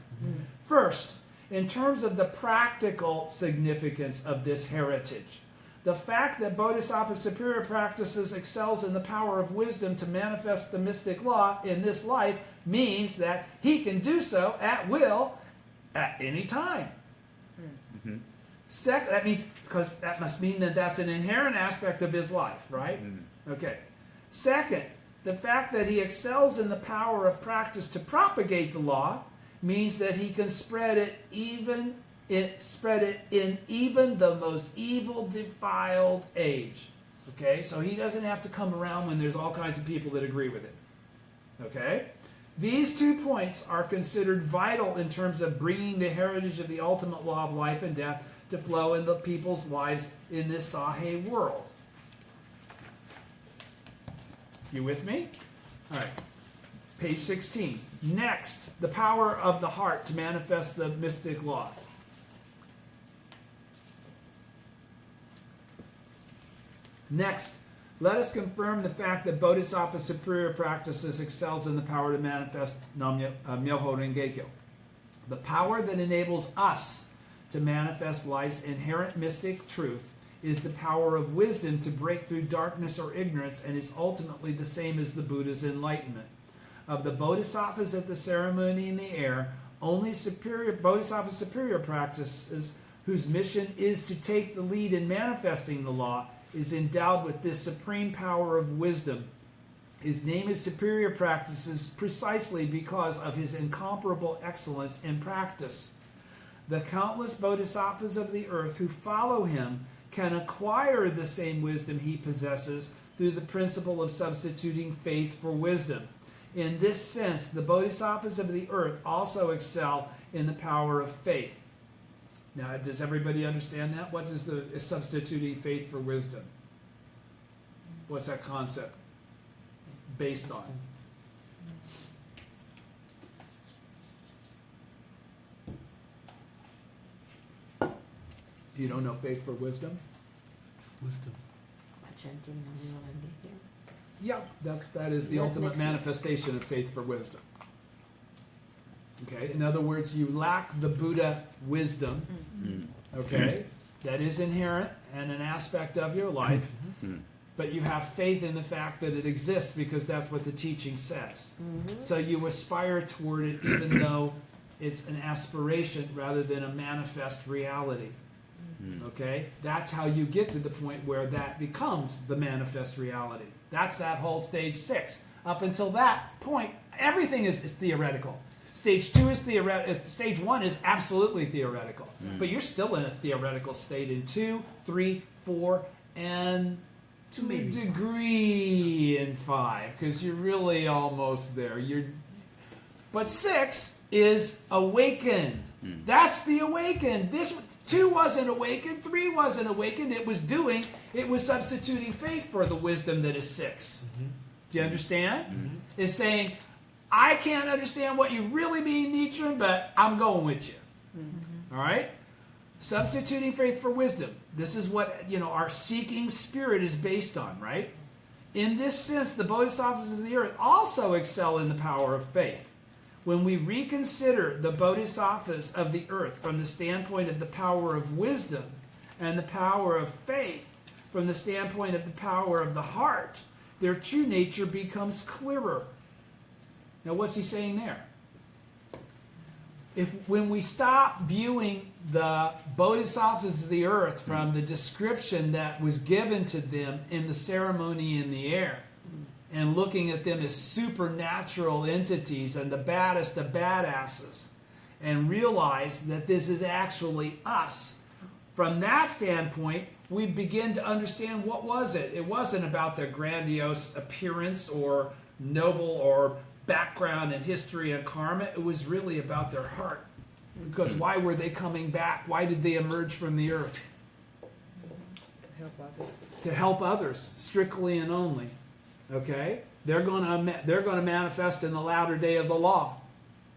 First, in terms of the practical significance of this heritage, the fact that Bodhisattva superior practices excels in the power of wisdom to manifest the mystic law in this life means that he can do so at will at any time. That means, because that must mean that that's an inherent aspect of his life, right? Okay. Second, the fact that he excels in the power of practice to propagate the law means that he can spread it in even the most evil, defiled age. Okay, so he doesn't have to come around when there's all kinds of people that agree with it. Okay, these 2 points are considered vital in terms of bringing the heritage of the ultimate law of life and death to flow in the people's lives in this Sahe world. You with me? All right. Page 16. Next, the power of the heart to manifest the mystic law. Next, let us confirm the fact that Bodhisattva superior practices excels in the power to manifest Myoho Renge-kyo. The power that enables us to manifest life's inherent mystic truth is the power of wisdom to break through darkness or ignorance, and is ultimately the same as the Buddha's enlightenment. Of the bodhisattvas at the ceremony in the air, only Bodhisattva superior practices, whose mission is to take the lead in manifesting the law, is endowed with this supreme power of wisdom. His name is superior practices precisely because of his incomparable excellence in practice. The countless bodhisattvas of the earth who follow him can acquire the same wisdom he possesses through the principle of substituting faith for wisdom. In this sense, the bodhisattvas of the earth also excel in the power of faith. Now, does everybody understand that? What is substituting faith for wisdom? What's that concept based on? You don't know faith for wisdom? Wisdom. By chanting Nam Myoho Renge-kyo. Yeah, that is the That ultimate makes sense. manifestation of faith for wisdom. Okay, in other words, you lack the Buddha wisdom, okay, that is inherent and an aspect of your life, but you have faith in the fact that it exists because that's what the teaching says. So you aspire toward it even though it's an aspiration rather than a manifest reality. Okay, that's how you get to the point where that becomes the manifest reality. That's that whole stage 6. Up until that point, everything is theoretical. Stage 2 is theoretical. Stage 1 is absolutely theoretical. But you're still in a theoretical state in 2, 3, 4, and to a Maybe five. degree in 5, because you're really almost there. But 6 is awakened. That's the awakened. This 2 wasn't awakened, 3 wasn't awakened. It was substituting faith for the wisdom that is 6. Do you understand? It's saying, I can't understand what you really mean, Nietzsche, but I'm going with you. All right? Substituting faith for wisdom. This is what, our seeking spirit is based on, right? In this sense, the bodhisattvas of the earth also excel in the power of faith. When we reconsider the bodhisattvas of the earth from the standpoint of the power of wisdom and the power of faith from the standpoint of the power of the heart, their true nature becomes clearer. Now, what's he saying there? When we stop viewing the bodhisattvas of the earth from the description that was given to them in the ceremony in the air, and looking at them as supernatural entities and the baddest of badasses, and realize that this is actually us, from that standpoint, we begin to understand what was it. It wasn't about their grandiose appearance or noble or background and history and karma. It was really about their heart. Because why were they coming back? Why did they emerge from the earth? To help others. To help others, strictly and only. Okay? They're going to manifest in the latter day of the law,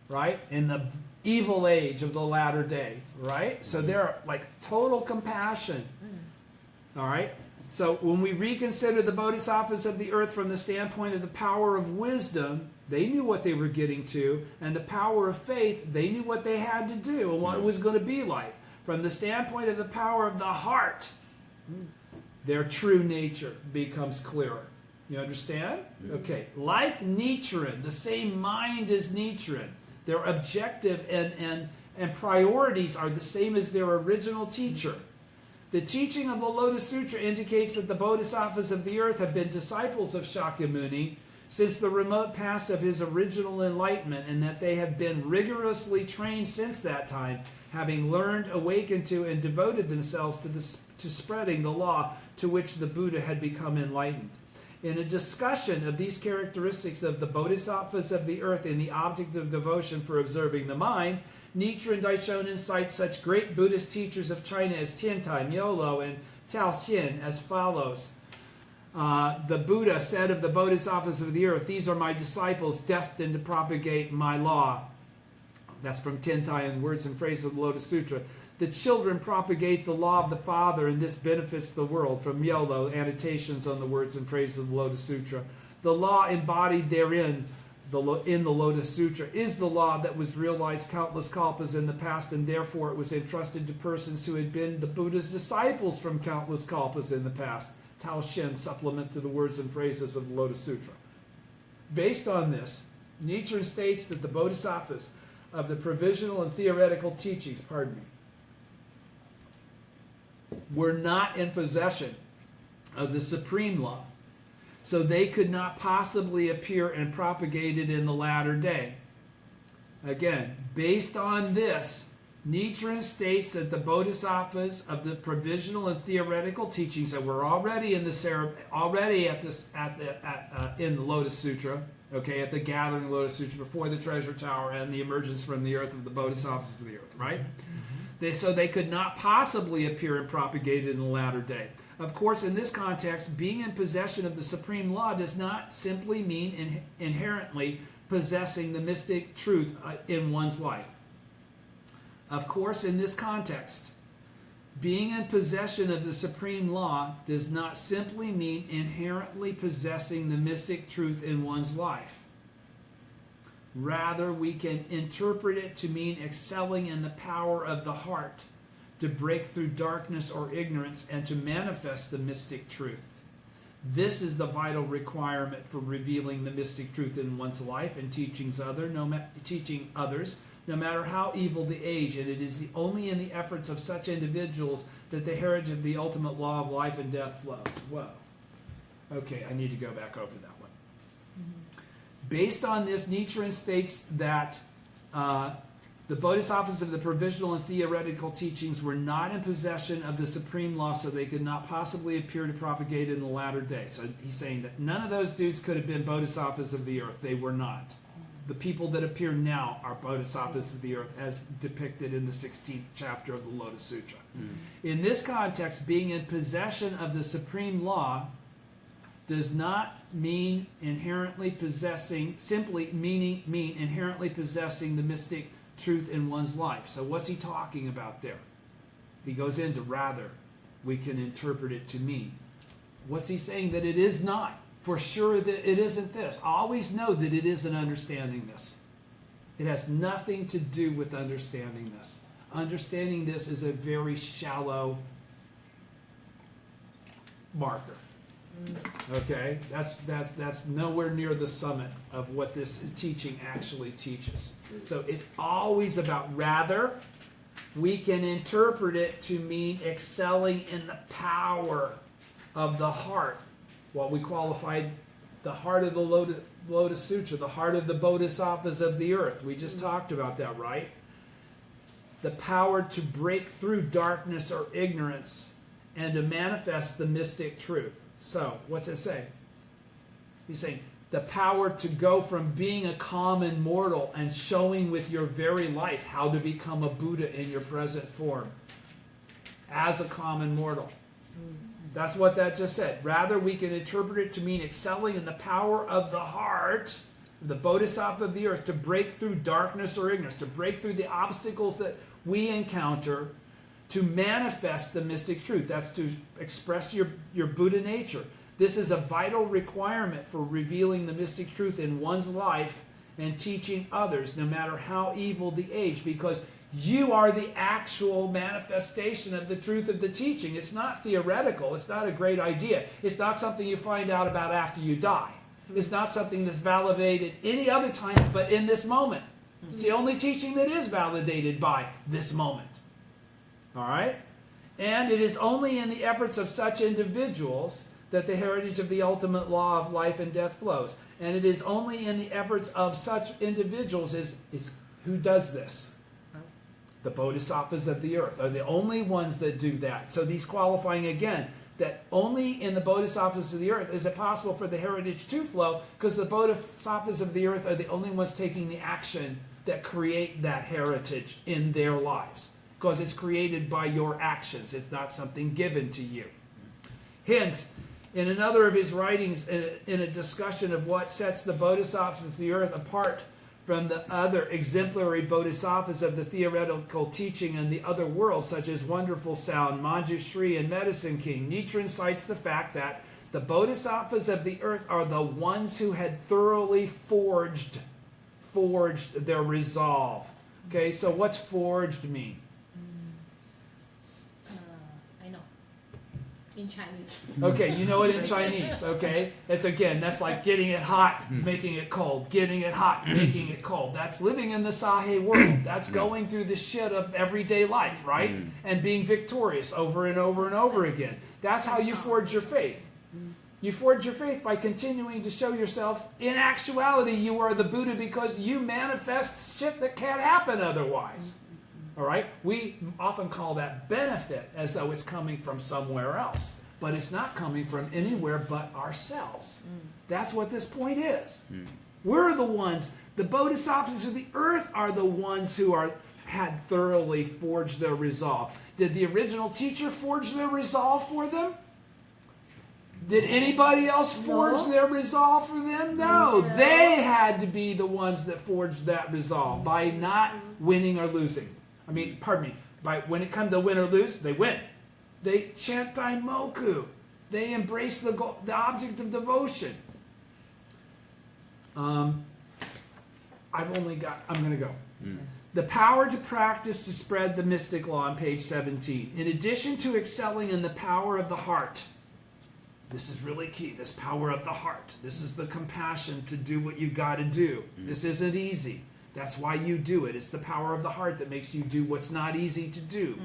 right? In the evil age of the latter day, right? So they're like total compassion. All right? So when we reconsider the bodhisattvas of the earth from the standpoint of the power of wisdom, they knew what they were getting to, and the power of faith, they knew what they had to do and what it was going to be like. From the standpoint of the power of the heart, their true nature becomes clearer. You understand? Okay. Like Nichiren, the same mind as Nichiren. Their objective and priorities are the same as their original teacher. The teaching of the Lotus Sutra indicates that the bodhisattvas of the earth have been disciples of Shakyamuni since the remote past of his original enlightenment, and that they have been rigorously trained since that time, having learned, awakened to, and devoted themselves to spreading the law to which the Buddha had become enlightened. In a discussion of these characteristics of the bodhisattvas of the earth in the object of devotion for observing the mind, Nichiren Daishonin cites such great Buddhist teachers of China as Tiantai, Miolo, and Tao Xin as follows. The Buddha said of the bodhisattvas of the earth, "These are my disciples destined to propagate my law." That's from Tiantai in Words and Phrases of the Lotus Sutra. The children propagate the law of the Father, and this benefits the world. From Miolo, Annotations on the Words and Phrases of the Lotus Sutra. The law embodied therein, in the Lotus Sutra, is the law that was realized countless kalpas in the past, and therefore it was entrusted to persons who had been the Buddha's disciples from countless kalpas in the past. Tao Xin, supplement to the Words and Phrases of the Lotus Sutra. Based on this, Nichiren states that the bodhisattvas of the provisional and theoretical teachings, were not in possession of the supreme law, so they could not possibly appear and propagate it in the latter day. Again, based on this, Nichiren states that the bodhisattvas of the provisional and theoretical teachings that were already in the in the Lotus Sutra, okay, at the gathering Lotus Sutra before the treasure tower and the emergence from the earth of the bodhisattvas of the earth, right? So they could not possibly appear and propagate it in the latter day. Of course, in this context, being in possession of the supreme law does not simply mean inherently possessing the mystic truth in one's life. Of course, in this context, being in possession of the supreme law does not simply mean inherently possessing the mystic truth in one's life. Rather, we can interpret it to mean excelling in the power of the heart to break through darkness or ignorance and to manifest the mystic truth. This is the vital requirement for revealing the mystic truth in one's life and teaching others, no matter how evil the age, and it is only in the efforts of such individuals that the heritage of the ultimate law of life and death flows. Whoa. Okay, I need to go back over that one. Based on this, Nichiren states that The bodhisattvas of the provisional and theoretical teachings were not in possession of the supreme law, so they could not possibly appear to propagate it in the latter day. So he's saying that none of those dudes could have been bodhisattvas of the earth. They were not. The people that appear now are bodhisattvas of the earth, as depicted in the 16th chapter of the Lotus Sutra. In this context, being in possession of the supreme law does not mean inherently possessing, simply mean inherently possessing the mystic truth in one's life. So what's he talking about there? He goes into rather we can interpret it to mean. What's he saying? That it is not. For sure that it isn't this. Always know that it isn't understanding this. It has nothing to do with understanding this. Understanding this is a very shallow marker. Okay? That's nowhere near the summit of what this teaching actually teaches. So it's always about rather. We can interpret it to mean excelling in the power of the heart. What we qualified the heart of the Lotus Sutra, the heart of the bodhisattvas of the earth. We just talked about that, right? The power to break through darkness or ignorance and to manifest the mystic truth. So, what's it say? He's saying the power to go from being a common mortal and showing with your very life how to become a Buddha in your present form as a common mortal. That's what that just said. Rather, we can interpret it to mean excelling in the power of the heart, the bodhisattva of the earth, to break through darkness or ignorance, to break through the obstacles that we encounter, to manifest the mystic truth. That's to express your Buddha nature. This is a vital requirement for revealing the mystic truth in one's life and teaching others, no matter how evil the age, because you are the actual manifestation of the truth of the teaching. It's not theoretical. It's not a great idea. It's not something you find out about after you die. It's not something that's validated any other time but in this moment. It's the only teaching that is validated by this moment. All right? And it is only in the efforts of such individuals that the heritage of the ultimate law of life and death flows. And it is only in the efforts of such individuals is who does this? The bodhisattvas of the earth are the only ones that do that. So he's qualifying again that only in the bodhisattvas of the earth is it possible for the heritage to flow, because the bodhisattvas of the earth are the only ones taking the action that create that heritage in their lives. Because it's created by your actions. It's not something given to you. Hence, in another of his writings, in a discussion of what sets the bodhisattvas of the earth apart from the other exemplary bodhisattvas of the theoretical teaching and the other worlds, such as Wonderful Sound, Manjushri, and Medicine King, Nichiren cites the fact that the bodhisattvas of the earth are the ones who had thoroughly forged their resolve. Okay, so what's forged mean? I know. In Chinese. Okay, you know it in Chinese, okay? That's like getting it hot, making it cold. Getting it hot, making it cold. That's living in the Sahe world. That's going through the shit of everyday life, right? And being victorious over and over and over again. That's how you forge your faith. You forge your faith by continuing to show yourself. In actuality, you are the Buddha because you manifest shit that can't happen otherwise. All right? We often call that benefit as though it's coming from somewhere else. But it's not coming from anywhere but ourselves. That's what this point is. We're the ones, the bodhisattvas of the earth are the ones who had thoroughly forged their resolve. Did the original teacher forge their resolve for them? Did anybody else forge their resolve for them? No. They had to be the ones that forged that resolve by not winning or losing. When it comes to win or lose, they win. They chant Daimoku. They embrace the object of devotion. I'm going to go. The power to practice to spread the mystic law on page 17. In addition to excelling in the power of the heart, this is really key, this power of the heart. This is the compassion to do what you've got to do. This isn't easy. That's why you do it. It's the power of the heart that makes you do what's not easy to do.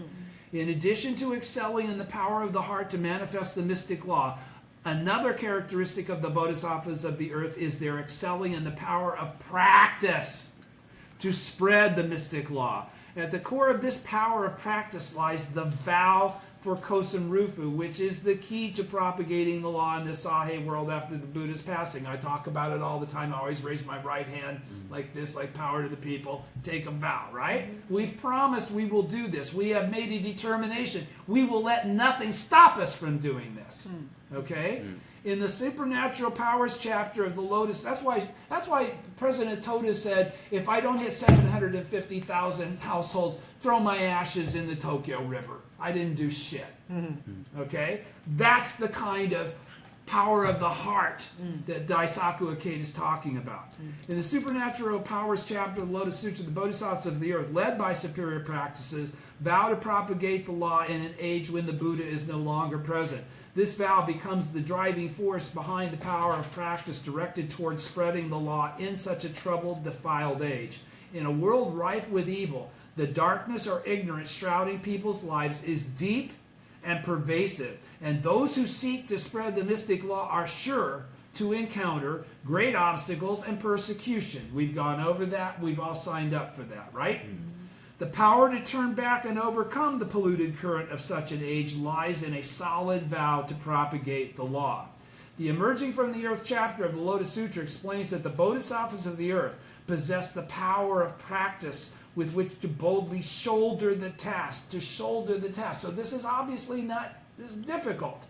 In addition to excelling in the power of the heart to manifest the mystic law, another characteristic of the bodhisattvas of the earth is their excelling in the power of practice. to spread the mystic law. At the core of this power of practice lies the vow for Kosen Rufu, which is the key to propagating the law in the Sahe world after the Buddha's passing. I talk about it all the time. I always raise my right hand like this, like power to the people. Take a vow, right? We've promised we will do this. We have made a determination. We will let nothing stop us from doing this. Okay? In the supernatural powers chapter of the Lotus, that's why President Toda said, if I don't hit 750,000 households, throw my ashes in the Tokyo River. I didn't do shit. Okay? That's the kind of power of the heart that Daisaku Ikeda is talking about. In the supernatural powers chapter of the Lotus Sutra, the Bodhisattvas of the earth, led by superior practices, vow to propagate the law in an age when the Buddha is no longer present. This vow becomes the driving force behind the power of practice directed towards spreading the law in such a troubled, defiled age. In a world rife with evil, the darkness or ignorance shrouding people's lives is deep and pervasive, and those who seek to spread the mystic law are sure to encounter great obstacles and persecution. We've gone over that. We've all signed up for that, right? The power to turn back and overcome the polluted current of such an age lies in a solid vow to propagate the law. The Emerging from the Earth chapter of the Lotus Sutra explains that the Bodhisattvas of the earth possess the power of practice with which to boldly shoulder the task, So this is obviously this is difficult.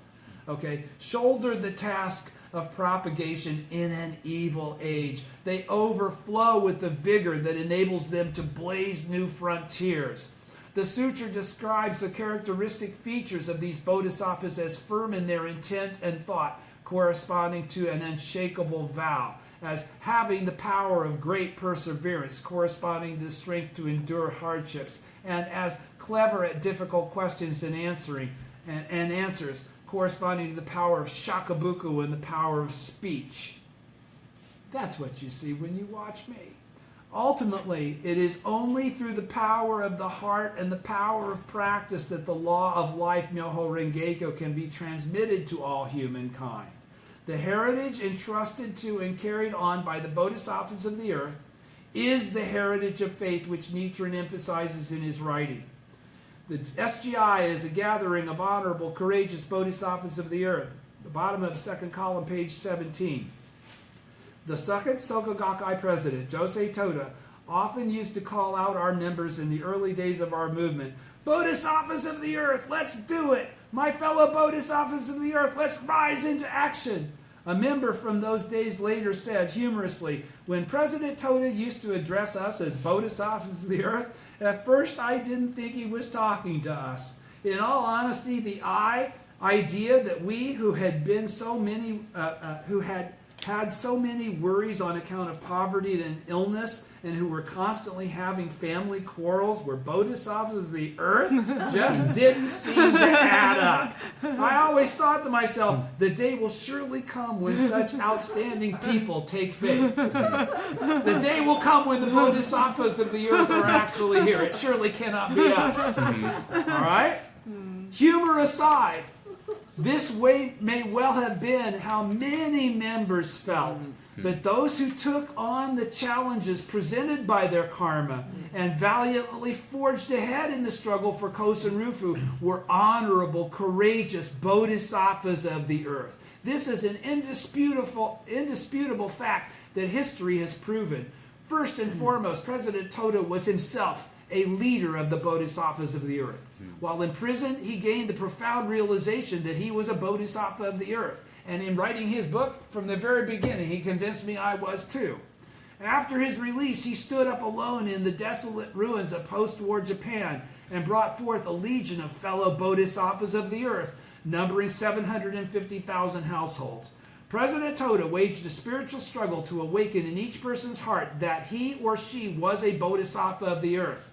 Okay, shoulder the task of propagation in an evil age. They overflow with the vigor that enables them to blaze new frontiers. The sutra describes the characteristic features of these bodhisattvas as firm in their intent and thought, corresponding to an unshakable vow, as having the power of great perseverance, corresponding to the strength to endure hardships, and as clever at difficult questions and answers, corresponding to the power of shakabuku and the power of speech. That's what you see when you watch me. Ultimately, it is only through the power of the heart and the power of practice that the law of life, Myoho Rengekyo, can be transmitted to all humankind. The heritage entrusted to and carried on by the bodhisattvas of the earth is the heritage of faith which Nichiren emphasizes in his writing. The SGI is a gathering of honorable, courageous bodhisattvas of the earth. The bottom of the second column, page 17. The second Soka Gakkai president, Josei Toda, often used to call out our members in the early days of our movement, "Bodhisattvas of the earth, let's do it! My fellow bodhisattvas of the earth, let's rise into action!" A member from those days later said humorously, "When President Toda used to address us as bodhisattvas of the earth, at first I didn't think he was talking to us. In all honesty, the idea that we who had been so many, who had so many worries on account of poverty and illness, and who were constantly having family quarrels, were bodhisattvas of the earth, just didn't seem to add up. I always thought to myself, the day will surely come when such outstanding people take faith. The day will come when the bodhisattvas of the earth are actually here. It surely cannot be us." All right? Humor aside, this way may well have been how many members felt. But those who took on the challenges presented by their karma and valiantly forged ahead in the struggle for Kosen Rufu were honorable, courageous bodhisattvas of the earth. This is an indisputable fact that history has proven. First and foremost, President Toda was himself a leader of the bodhisattvas of the earth. While in prison, he gained the profound realization that he was a bodhisattva of the earth. And in writing his book, from the very beginning, he convinced me I was too. After his release, he stood up alone in the desolate ruins of post-war Japan and brought forth a legion of fellow bodhisattvas of the earth, numbering 750,000 households. President Toda waged a spiritual struggle to awaken in each person's heart that he or she was a bodhisattva of the earth.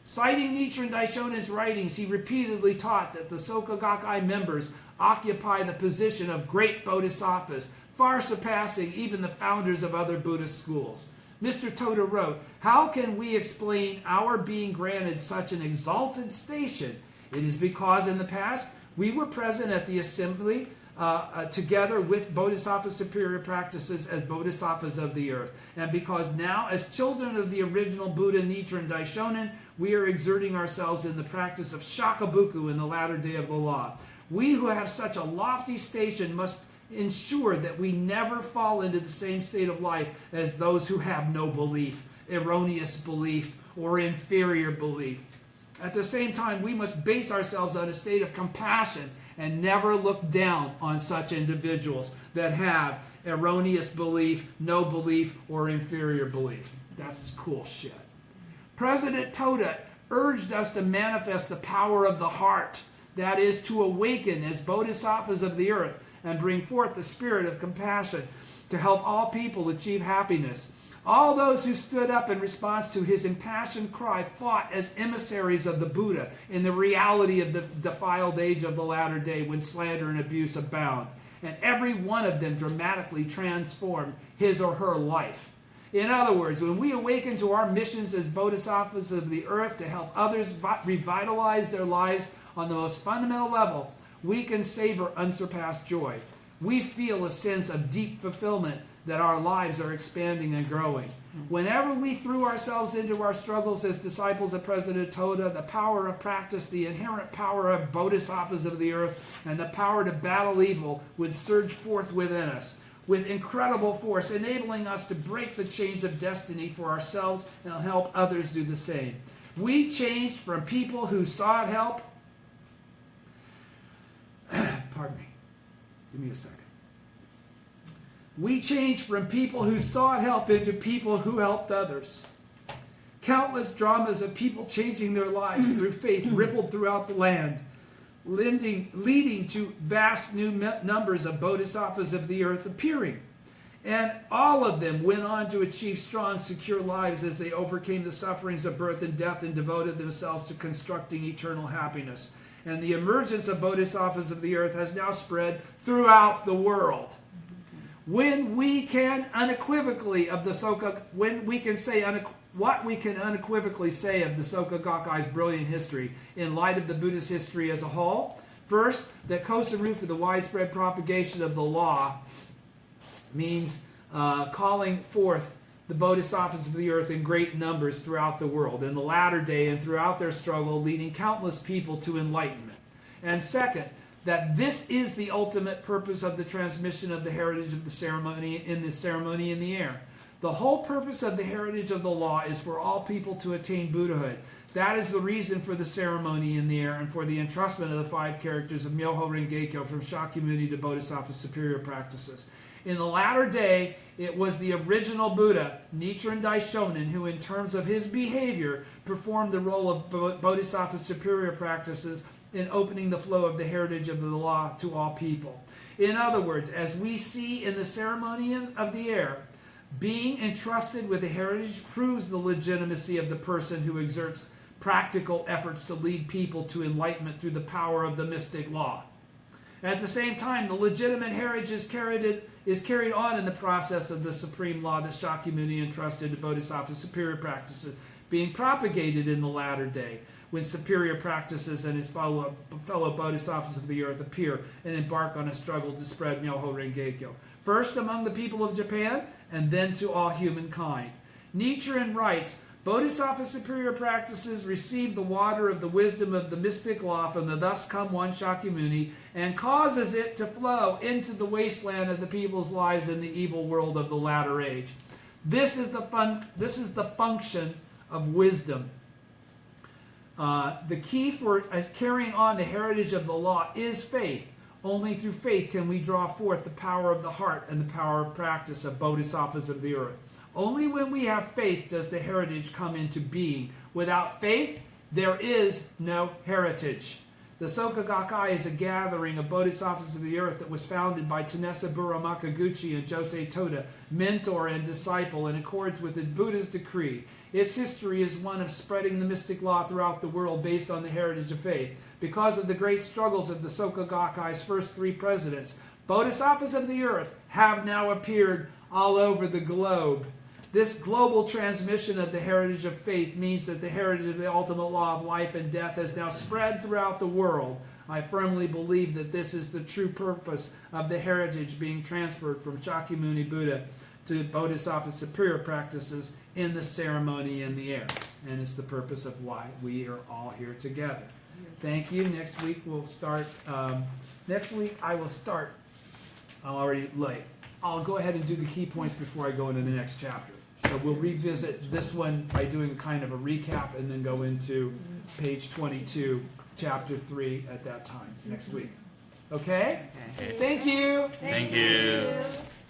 Citing Nichiren Daishonin's writings, he repeatedly taught that the Soka Gakkai members occupy the position of great bodhisattvas, far surpassing even the founders of other Buddhist schools. Mr. Toda wrote, "How can we explain our being granted such an exalted station? It is because in the past we were present at the assembly together with Bodhisattva superior practices as Bodhisattvas of the earth. And because now, as children of the original Buddha, Nichiren Daishonin, we are exerting ourselves in the practice of Shakabuku in the latter day of the law. We who have such a lofty station must ensure that we never fall into the same state of life as those who have no belief, erroneous belief, or inferior belief. At the same time, we must base ourselves on a state of compassion and never look down on such individuals that have erroneous belief, no belief, or inferior belief. That's cool shit. President Toda urged us to manifest the power of the heart, that is, to awaken as bodhisattvas of the earth and bring forth the spirit of compassion to help all people achieve happiness. All those who stood up in response to his impassioned cry fought as emissaries of the Buddha in the reality of the defiled age of the latter day when slander and abuse abound. And every one of them dramatically transformed his or her life. In other words, when we awaken to our missions as bodhisattvas of the earth to help others revitalize their lives on the most fundamental level, we can savor unsurpassed joy. We feel a sense of deep fulfillment that our lives are expanding and growing. Whenever we threw ourselves into our struggles as disciples of President Toda, the power of practice, the inherent power of bodhisattvas of the earth, and the power to battle evil would surge forth within us with incredible force, enabling us to break the chains of destiny for ourselves and help others do the same. We changed from people who sought help. Pardon me. Give me a second. We changed from people who sought help into people who helped others. Countless dramas of people changing their lives through faith rippled throughout the land, leading to vast new numbers of bodhisattvas of the earth appearing. And all of them went on to achieve strong, secure lives as they overcame the sufferings of birth and death and devoted themselves to constructing eternal happiness. And the emergence of bodhisattvas of the earth has now spread throughout the world. When we can unequivocally of the Soka, when we can say what we can unequivocally say of the Soka Gakkai's brilliant history in light of the Buddhist history as a whole, first, that Kosaru for the widespread propagation of the law means calling forth the bodhisattvas of the earth in great numbers throughout the world, in the latter day and throughout their struggle, leading countless people to enlightenment. And second, that this is the ultimate purpose of the transmission of the heritage of the ceremony in the air. The whole purpose of the heritage of the law is for all people to attain Buddhahood. That is the reason for the ceremony in the air and for the entrustment of the 5 characters of Myoho Renge-kyo from Shakyamuni to Bodhisattva superior practices. In the latter day, it was the original Buddha, Nichiren Daishonin, who in terms of his behavior performed the role of Bodhisattva superior practices in opening the flow of the heritage of the law to all people. In other words, as we see in the ceremony of the air, being entrusted with the heritage proves the legitimacy of the person who exerts practical efforts to lead people to enlightenment through the power of the mystic law. At the same time, the legitimate heritage is carried on in the process of the supreme law that Shakyamuni entrusted to Bodhisattva superior practices, being propagated in the latter day, when superior practices and his fellow bodhisattvas of the earth appear and embark on a struggle to spread Myoho Renge-kyo, first among the people of Japan and then to all humankind. Nichiren writes, Bodhisattva superior practices receive the water of the wisdom of the mystic law from the thus come one Shakyamuni and causes it to flow into the wasteland of the people's lives in the evil world of the latter age. This is the function of wisdom. The key for carrying on the heritage of the law is faith. Only through faith can we draw forth the power of the heart and the power of practice of bodhisattvas of the earth. Only when we have faith does the heritage come into being. Without faith, there is no heritage. The Soka Gakkai is a gathering of bodhisattvas of the earth that was founded by Tanesaburo Makaguchi and Josei Toda, mentor and disciple, in accordance with the Buddha's decree. Its history is one of spreading the mystic law throughout the world based on the heritage of faith. Because of the great struggles of the Soka Gakkai's first 3 presidents, bodhisattvas of the earth have now appeared all over the globe. This global transmission of the heritage of faith means that the heritage of the ultimate law of life and death has now spread throughout the world I firmly believe that this is the true purpose of the heritage being transferred from Shakyamuni Buddha to Bodhisattva superior practices in the ceremony in the air. And it's the purpose of why we are all here together. Thank you. Next week we'll start. Next week I will start. I'm already late. I'll go ahead and do the key points before I go into the next chapter. So we'll revisit this one by doing kind of a recap and then go into page 22, chapter 3 at that time next week. Okay? Okay. Thank you. Thank you.